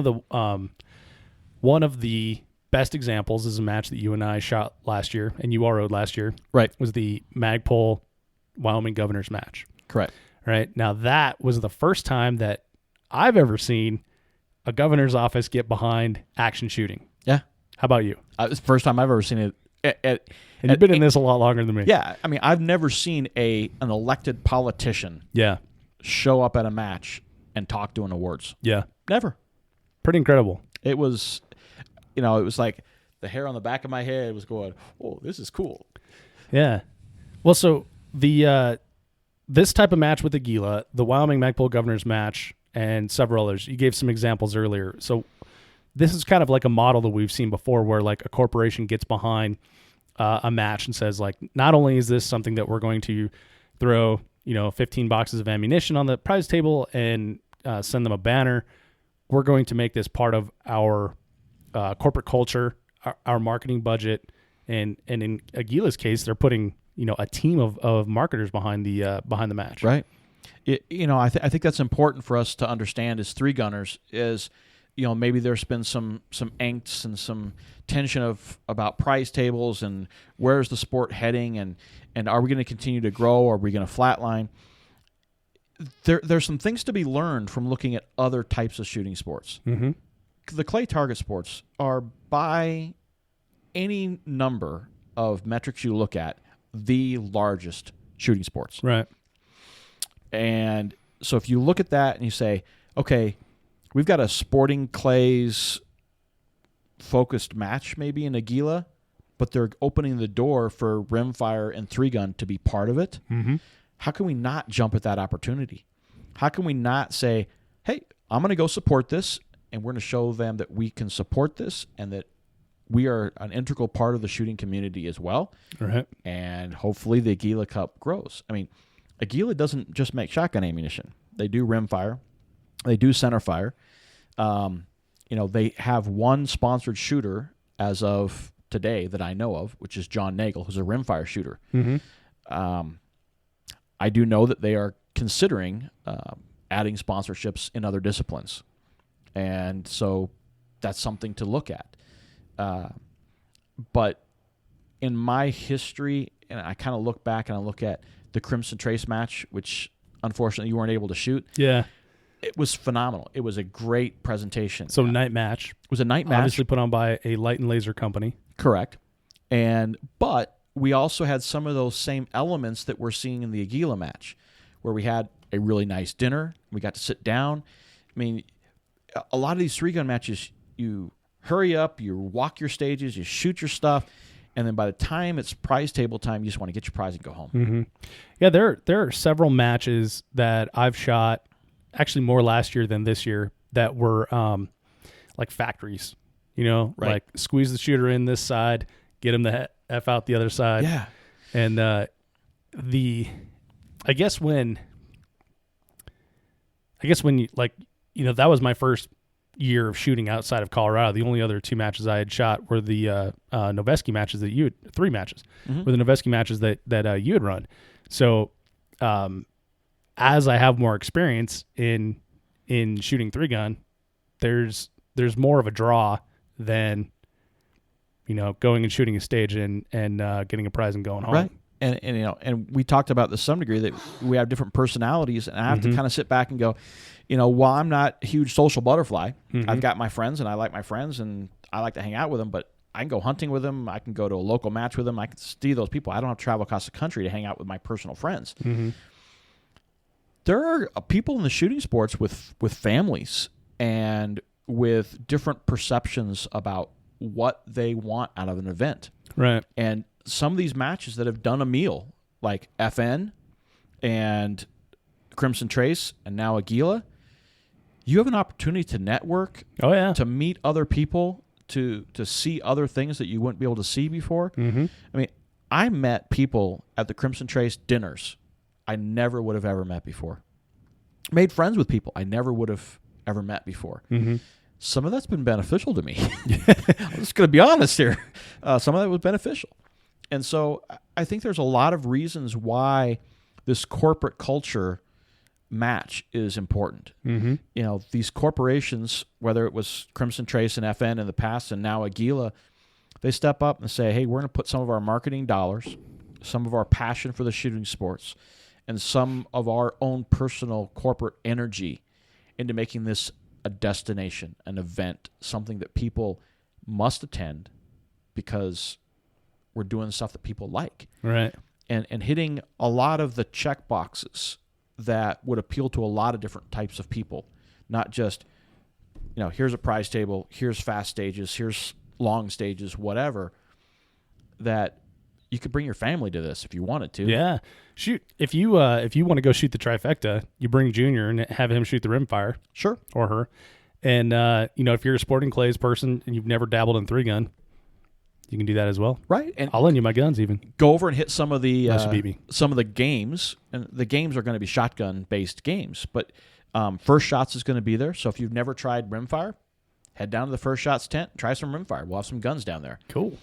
of the best examples is a match that you and I shot last year, and you RO'd last year. Right. Was the Magpul Wyoming Governor's match. Correct. Right. Now that was the first time that I've ever seen a governor's office get behind action shooting. Yeah. How about you? It's the first time I've ever seen it. And you've been in this a lot longer than me. Yeah. I mean, I've never seen an elected politician Yeah. show up at a match and talk during awards. Yeah. Never. Pretty incredible. It was, it was like the hair on the back of my head was going, oh, this is cool. Yeah. Well, so the this type of match with Aguila, the Wyoming Magpul Governor's match, and several others, you gave some examples earlier. So this is kind of like a model that we've seen before, where like a corporation gets behind a match and says, like, not only is this something that we're going to throw, 15 boxes of ammunition on the prize table and send them a banner, we're going to make this part of our corporate culture, our marketing budget, and in Aguila's case, they're putting a team of marketers behind the match. Right. I think that's important for us to understand as 3-gunners is, maybe there's been some angst and some tension about prize tables and where's the sport heading and are we going to continue to grow or are we going to flatline? There's some things to be learned from looking at other types of shooting sports. Mm-hmm. The clay target sports are, by any number of metrics you look at, the largest shooting sports. Right. And so if you look at that and you say, okay, we've got a sporting clays focused match maybe in Aguila, but they're opening the door for rimfire and 3-gun to be part of it. Mm-hmm. How can we not jump at that opportunity? How can we not say, hey, I'm going to go support this, and we're going to show them that we can support this and that we are an integral part of the shooting community as well. Right. And hopefully the Aguila Cup grows. I mean, Aguila doesn't just make shotgun ammunition. They do rimfire. They do centerfire. They have one sponsored shooter as of today that I know of, which is John Nagel, who's a rimfire shooter. Mm-hmm. I do know that they are considering adding sponsorships in other disciplines. And so that's something to look at. But in my history, and I kind of look back and I look at the Crimson Trace match, which unfortunately you weren't able to shoot. Yeah. It was phenomenal. It was a great presentation. So night match. It was a night match. Obviously put on by a light and laser company. Correct. But we also had some of those same elements that we're seeing in the Aguila match, where we had a really nice dinner. We got to sit down. I mean, a lot of these 3-gun matches, you hurry up, you walk your stages, you shoot your stuff, And then by the time it's prize table time, you just want to get your prize and go home. Mm-hmm. Yeah, there are several matches that I've shot, actually more last year than this year, that were like factories. Right. Like squeeze the shooter in this side, get him the F out the other side. Yeah. And I guess when you that was my first year of shooting outside of Colorado. The only other 2 matches I had shot were the Noveski matches that 3 matches were the Noveski matches that you had run. So as I have more experience in shooting 3-gun, there's more of a draw than going and shooting a stage and getting a prize and going home. Right. And we talked about this to some degree that we have different personalities, and I have to kind of sit back and go, while I'm not a huge social butterfly, I've got my friends and I like my friends and I like to hang out with them, but I can go hunting with them. I can go to a local match with them. I can see those people. I don't have to travel across the country to hang out with my personal friends. There are people in the shooting sports with families and with different perceptions about what they want out of an event. Right. And some of these matches that have done a meal, like FN and Crimson Trace and now Aguila, you have an opportunity to network, to meet other people, to see other things that you wouldn't be able to see before. I mean, I met people at the Crimson Trace dinners I never would have ever met before. Made friends with people I never would have ever met before. Some of that's been beneficial to me. I'm just going to be honest here. Some of that was beneficial. And so I think there's a lot of reasons why this corporate culture match is important. These corporations, whether it was Crimson Trace and FN in the past and now Aguila, they step up and say, hey, we're going to put some of our marketing dollars, some of our passion for the shooting sports, and some of our own personal corporate energy into making this a destination, an event, something that people must attend because we're doing stuff that people like. Right. And hitting a lot of the check boxes that would appeal to a lot of different types of people, not just, here's a prize table, here's fast stages, here's long stages, whatever, that you could bring your family to this if you wanted to. Yeah. Shoot. If you want to go shoot the trifecta, you bring Junior and have him shoot the rimfire. Sure. Or her. And, if you're a sporting clays person and you've never dabbled in 3-gun, you can do that as well. Right. And I'll lend you my guns even. Go over and hit some of the games. And the games are going to be shotgun-based games. But First Shots is going to be there. So if you've never tried rimfire, head down to the First Shots tent, try some rimfire. We'll have some guns down there. Cool.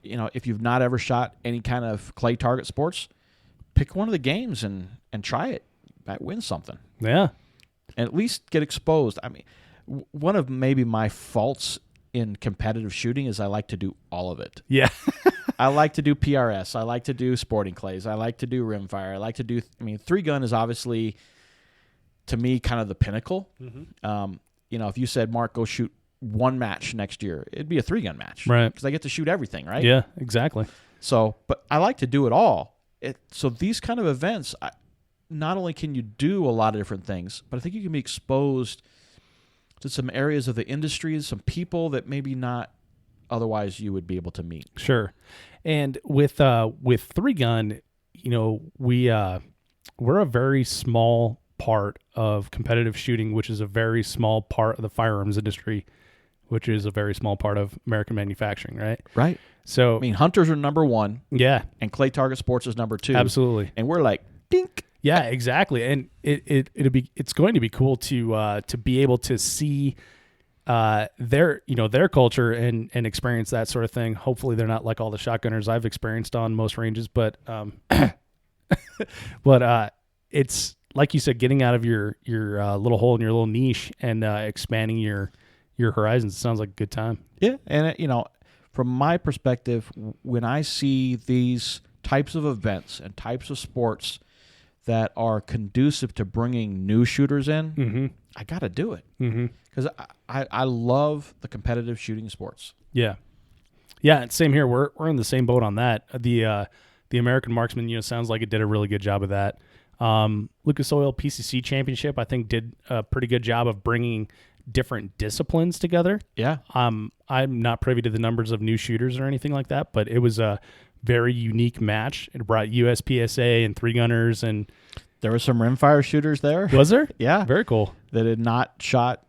If you've not ever shot any kind of clay target sports, pick one of the games and try it. You might win something. Yeah. And at least get exposed. I mean, one of maybe my faults in competitive shooting is I like to do all of it. Yeah. I like to do PRS. I like to do sporting clays. I like to do rimfire. I like to do, 3-gun is obviously, to me, kind of the pinnacle. If you said, Mark, go shoot one match next year, it'd be a 3-gun match. Right. Because I get to shoot everything, right? Yeah, exactly. So, but I like to do it all. So these kind of events, not only can you do a lot of different things, but I think you can be exposed to some areas of the industry, some people that maybe not otherwise you would be able to meet. Sure. And with 3-gun, we're a very small part of competitive shooting, which is a very small part of the firearms industry, which is a very small part of American manufacturing, right? Right. So hunters are number 1. Yeah. And clay target sports is number 2. Absolutely. And we're like, dink. Yeah, exactly. And it's going to be cool to be able to see their culture and experience that sort of thing. Hopefully they're not like all the shotgunners I've experienced on most ranges, but it's like you said, getting out of your little hole in your little niche and expanding your horizons. It sounds like a good time. Yeah, and from my perspective, when I see these types of events and types of sports that are conducive to bringing new shooters in, I got to do it because I love the competitive shooting sports. Yeah, and same here. We're in the same boat on that. The American Marksman, sounds like it did a really good job of that. Lucas Oil PCC Championship, I think, did a pretty good job of bringing different disciplines together. Yeah. I'm not privy to the numbers of new shooters or anything like that, but it was a very unique match. It brought USPSA and 3-gunners, and There were some rimfire shooters there. was there? Yeah. Very cool. That had not shot,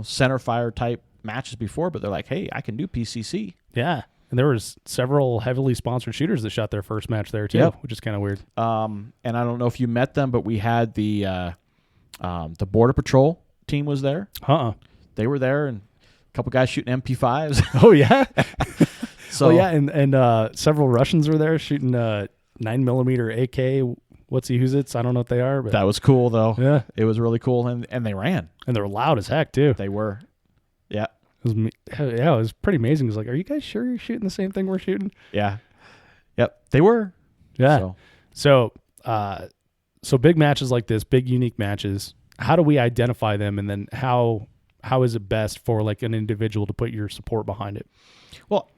center fire type matches before, but they're like, hey, I can do PCC. Yeah. And there was several heavily sponsored shooters that shot their first match there too, Yep. which is kind of weird. And I don't know if you met them, but we had the Border Patrol team was there. They were there, and a couple guys shooting MP5s. Oh yeah. So and several Russians were there shooting 9mm AK. What's he I don't know what they are, but that was cool, though. yeah, It was really cool, and they ran. and they're loud as heck too. They were. Yeah. It was pretty amazing. It was like, are you guys sure you're shooting the same thing we're shooting? Yeah. Yep. They were. Yeah. So big matches like this, big unique matches. How do we identify them, and then how is it best for like an individual to put your support behind it? Well,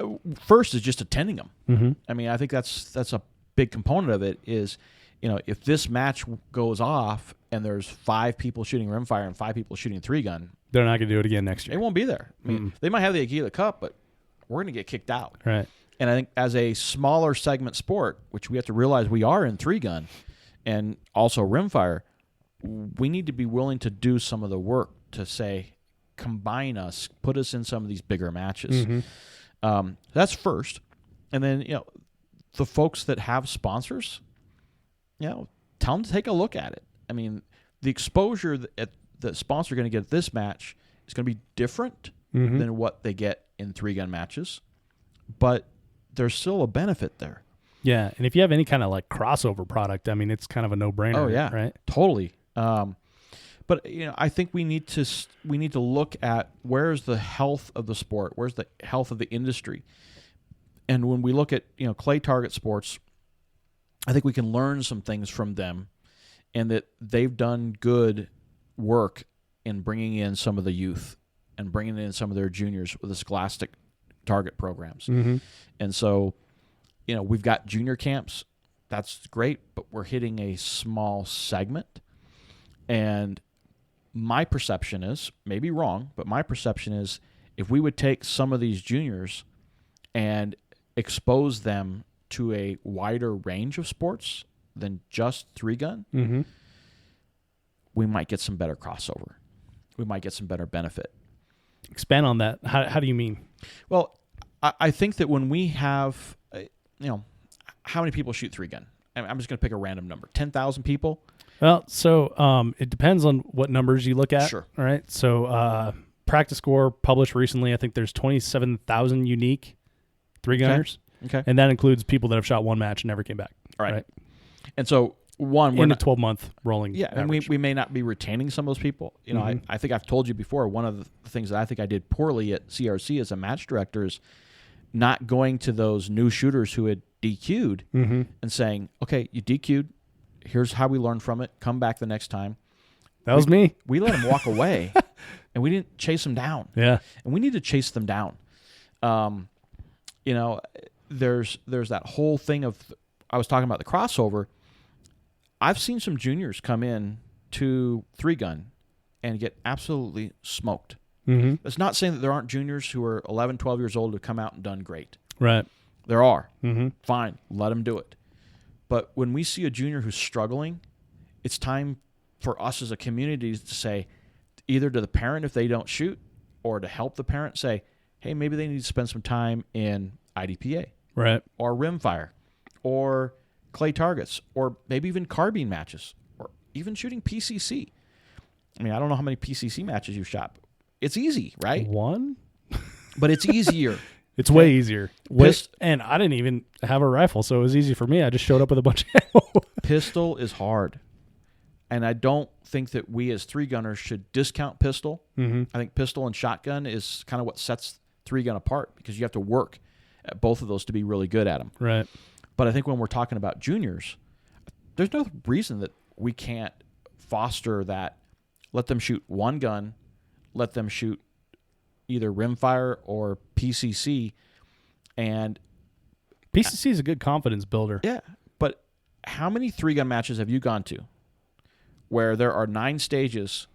first is just attending them. Mm-hmm. I mean, I think that's a big component of it is, if this match goes off and there's 5 people shooting rimfire and 5 people shooting 3-gun, They're not going to do it again next they year. won't be there. I mean, they might have the Aguila Cup, but we're going to get kicked out. Right. And I think as a smaller segment sport, which we have to realize we are in 3-gun and also rimfire, we need to be willing to do some of the work to say, combine us, put us in some of these bigger matches. Mm-hmm. That's first. And then, the folks that have sponsors, tell them to take a look at it. I mean, the exposure that the sponsor are going to get at this match is going to be different than what they get in 3-gun matches, but there's still a benefit there. Yeah, and if you have any kind of like crossover product, I mean, it's kind of a no-brainer. Oh yeah, right. Totally. But I think we need to look at where's the health of the sport, where's the health of the industry, and when we look at clay target sports, I think we can learn some things from them, and that they've done good work in bringing in some of the youth and bringing in some of their juniors with the scholastic target programs. Mm-hmm. And so, we've got junior camps. That's great, but we're hitting a small segment. And my perception is, maybe wrong, but my perception is if we would take some of these juniors and expose them to a wider range of sports than just 3-gun, we might get some better crossover. We might get some better benefit. Expand on that. How do you mean? Well, I think that when we have, how many people shoot 3-gun? I'm just going to pick a random number. 10,000 people? Well, so it depends on what numbers you look at. Sure. All right. So Practice Score published recently, I think there's 27,000 unique 3-gunners. Okay. And that includes people that have shot one match and never came back. All right. And so, we're in a not 12-month rolling and we may not be retaining some of those people. I think I've told you before, one of the things that I think I did poorly at CRC as a match director is not going to those new shooters who had DQ'd and saying, okay, you DQ'd, here's how we learned from it, come back the next time. That was me. We let them walk away, and we didn't chase them down. Yeah. And we need to chase them down. There's that whole thing of, I was talking about the crossover. I've seen some juniors come in to 3-gun and get absolutely smoked. That's not saying that there aren't juniors who are 11, 12 years old who come out and done great. Right. There are. Fine. Let them do it. But when we see a junior who's struggling, it's time for us as a community to say, either to the parent if they don't shoot, or to help the parent say, hey, maybe they need to spend some time in IDPA. Right. Or rimfire. Or clay targets, or maybe even carbine matches, or even shooting PCC. I mean, I don't know how many PCC matches you've shot. It's easy, right? One? But it's easier. It's way easier. And I didn't even have a rifle, so it was easy for me. I just showed up with a bunch of ammo. Pistol is hard. And I don't think that we as 3-gunners should discount pistol. I think pistol and shotgun is kind of what sets 3-gun apart, because you have to work at both of those to be really good at them. Right. But I think when we're talking about juniors, there's no reason that we can't foster that. Let them shoot one gun, let them shoot either rimfire or PCC. And PCC is a good confidence builder. Yeah, but how many 3-gun matches have you gone to where there are 9 stages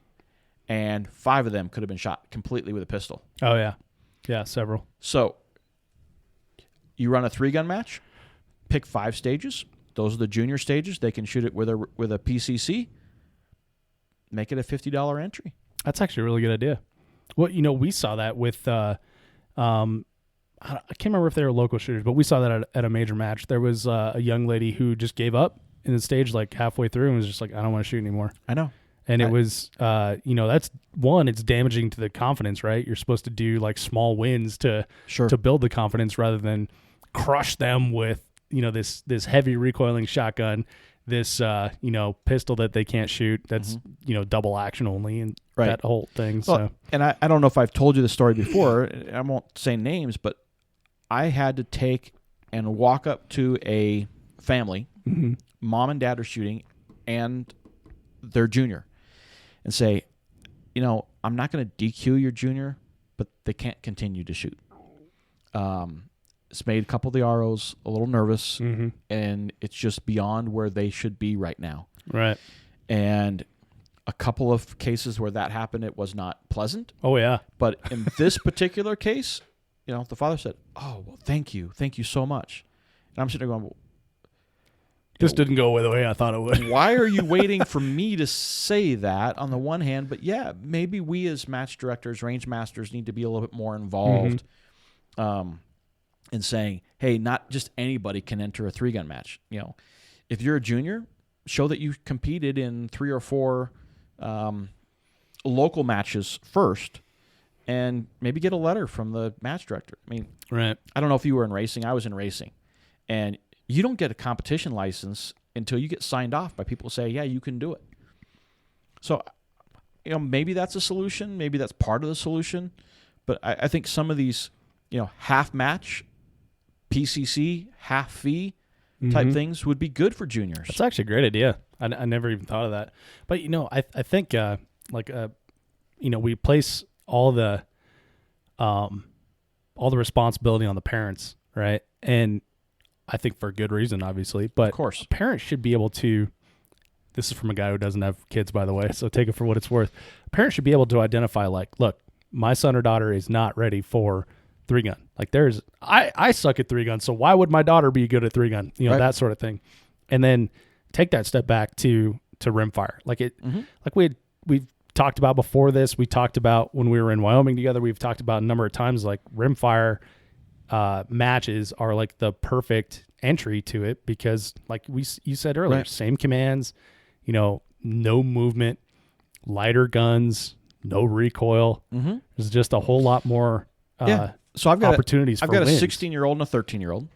and 5 of them could have been shot completely with a pistol. Oh, yeah. Yeah, several. So you run a 3-gun match, pick 5 stages. Those are the junior stages. They can shoot it with a PCC. Make it a $50 entry. That's actually a really good idea. Well, we saw that with I can't remember if they were local shooters, but we saw that at a major match. There was a young lady who just gave up in the stage like halfway through and was just like, I don't want to shoot anymore. I know. And it was, that's one, it's damaging to the confidence, right? You're supposed to do like small wins to build the confidence rather than crush them with, this heavy recoiling shotgun, this, pistol that they can't shoot. That's, double action only and that whole thing. Well, so, and I don't know if I've told you the story before. I won't say names, but I had to take and walk up to a family. mm-hmm. Mom and dad are shooting and their junior and say, I'm not going to DQ your junior, but they can't continue to shoot. It's made a couple of the ROs a little nervous, mm-hmm. and it's just beyond where they should be right now. Right. And a couple of cases where that happened, it was not pleasant. Oh, yeah. But in this particular case, the father said, oh, well, thank you so much. And I'm sitting there going, well, this didn't go the way I thought it would. why are you waiting for me to say that on the one hand? But yeah, maybe we as match directors, range masters need to be a little bit more involved in saying, hey, not just anybody can enter a 3-gun match. If you're a junior, show that you competed in 3 or 4 local matches first and maybe get a letter from the match director. I mean, right. I don't know if you were in racing. I was in racing. And you don't get a competition license until you get signed off by people who say, yeah, you can do it. So, maybe that's a solution. Maybe that's part of the solution. But I think some of these, half match, PCC, half fee type mm-hmm. things would be good for juniors. That's actually a great idea. I never even thought of that. But, I think, we place all the responsibility on the parents, right? And I think for a good reason, obviously. But of course, parents should be able to, this is from a guy who doesn't have kids, by the way, so take it for what it's worth. Parents should be able to identify, like, look, my son or daughter is not ready for 3-gun. Like I suck at 3-gun, so why would my daughter be good at 3-gun? Right. That sort of thing. And then take that step back to rimfire. Like we've talked about before this. We talked about when we were in Wyoming together. We've talked about a number of times, like rimfire matches are like the perfect entry to it because, like you said earlier, right. Same commands, no movement, lighter guns, no recoil. Mm-hmm. There's just a whole lot more. So I've got opportunities. I've got wins. a 16-year-old and a 13-year-old.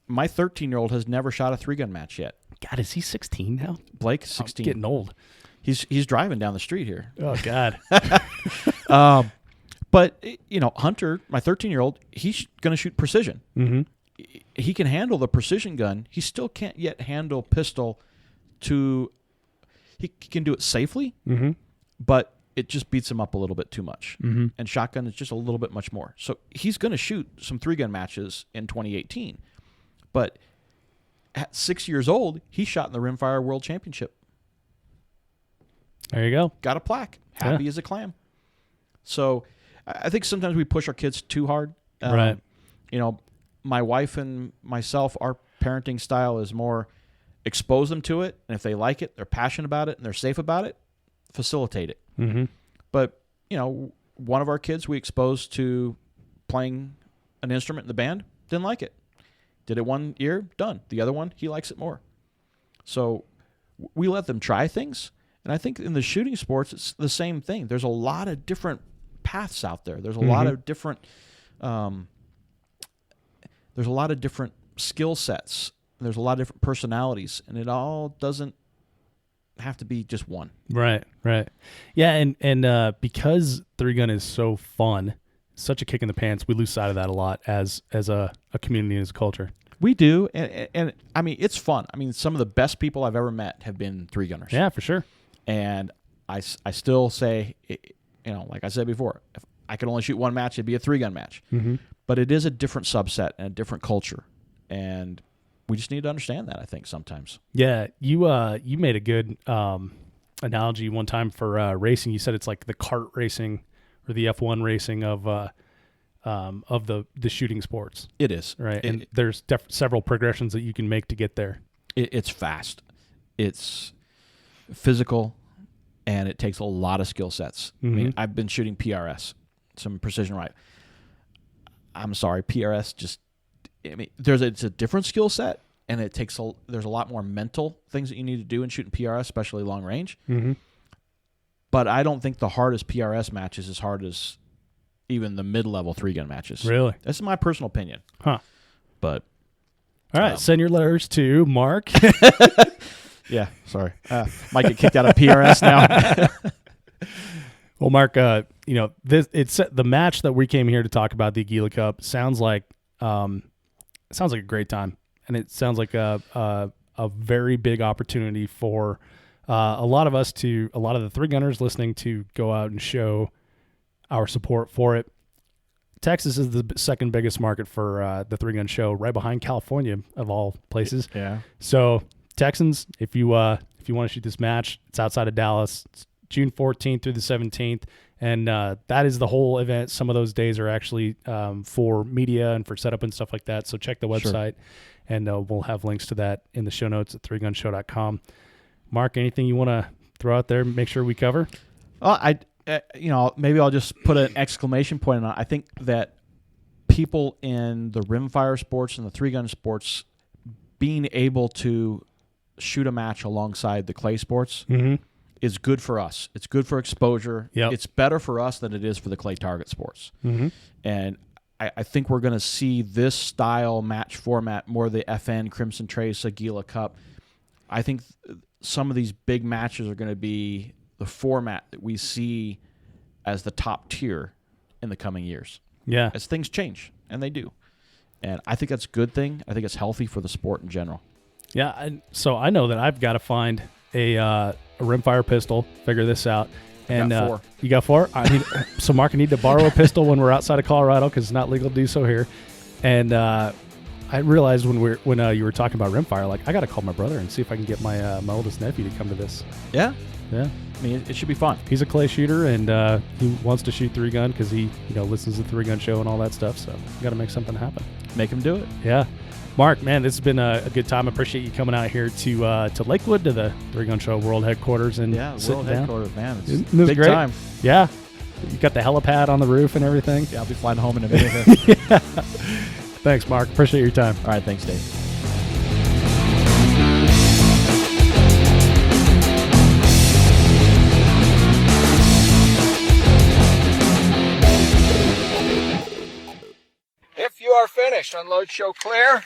My 13-year-old has never shot a 3-gun match yet. God, is he 16 now? Blake, 16. I'm getting old. He's driving down the street here. Oh God. But Hunter, my 13-year-old, he's going to shoot precision. Mm-hmm. He can handle the precision gun. He still can't yet handle pistol. He can do it safely, mm-hmm. but it just beats him up a little bit too much. Mm-hmm. And shotgun is just a little bit much more. So he's going to shoot some 3-gun matches in 2018. But at 6 years old, he shot in the Rimfire World Championship. There you go. Got a plaque. Happy as a clam. So I think sometimes we push our kids too hard. Right. My wife and myself, our parenting style is more expose them to it. And if they like it, they're passionate about it, and they're safe about it, facilitate it. Mm-hmm. But, one of our kids we exposed to playing an instrument in the band, didn't like it. Did it one year, done. The other one, he likes it more. So we let them try things. And I think in the shooting sports, it's the same thing. There's a lot of different paths out there. There's a lot of different skill sets. There's a lot of different personalities, and it all doesn't have to be just one. Right. Yeah, and because 3-gun is so fun, such a kick in the pants, we lose sight of that a lot as a community and as a culture. We do, and I mean, it's fun. I mean, some of the best people I've ever met have been 3-gunners. Yeah, for sure. And I still say, like I said before, if I could only shoot one match, it'd be a 3-gun match. Mm-hmm. But it is a different subset and a different culture, and we just need to understand that, I think, sometimes. Yeah, you made a good analogy one time for racing. You said it's like the kart racing or the F1 racing of the shooting sports. It is. Right. And there's several progressions that you can make to get there. It's fast. It's physical, and it takes a lot of skill sets. I mean, I've been shooting PRS, some precision rifle. I'm sorry, PRS it's a different skill set, and there's a lot more mental things that you need to do in shooting PRS, especially long range. Mm-hmm. But I don't think the hardest PRS match is as hard as even the mid-level 3-gun matches. Really? That's my personal opinion. Huh. But all right, send your letters to Mark. Yeah, sorry. Might get kicked out of PRS now. Well, Mark, it's the match that we came here to talk about, the Aguila Cup, sounds like a great time, and it sounds like a very big opportunity for a lot of the 3-gunners listening to go out and show our support for it. Texas is the second biggest market for the 3-gun show, right behind California, of all places. Yeah. So Texans, if you want to shoot this match, it's outside of Dallas. It's June 14th through the 17th, and that is the whole event. Some of those days are actually for media and for setup and stuff like that. So check the website, and we'll have links to that in the show notes at 3gunshow.com. Mark, anything you want to throw out there? Make sure we cover. Maybe I'll just put an exclamation point on it. I think that people in the rimfire sports and the 3-gun sports being able to shoot a match alongside the clay sports is good for us. It's good for exposure. Yep. It's better for us than it is for the clay target sports. Mm-hmm. And I think we're going to see this style match format, more the FN, Crimson Trace, Aguila Cup. I think some of these big matches are going to be the format that we see as the top tier in the coming years. Yeah. As things change, and they do. And I think that's a good thing. I think it's healthy for the sport in general. Yeah, so I know that I've got to find a rimfire pistol, figure this out. And got 4. You got 4? So Mark, I need to borrow a pistol when we're outside of Colorado because it's not legal to do so here. And I realized when you were talking about rimfire, like, I got to call my brother and see if I can get my oldest nephew to come to this. Yeah? Yeah. I mean, it should be fun. He's a clay shooter, and he wants to shoot 3-gun because he listens to the 3-gun show and all that stuff. So you got to make something happen. Make him do it. Yeah. Mark, man, this has been a good time. I appreciate you coming out here to Lakewood, to the 3-gun show world headquarters, and world headquarters, man. It's big great. Time. Yeah. You got the helipad on the roof and everything. Yeah, I'll be flying home in a minute. Yeah. Thanks, Mark. Appreciate your time. All right, thanks, Dave. If you are finished, unload, show clear.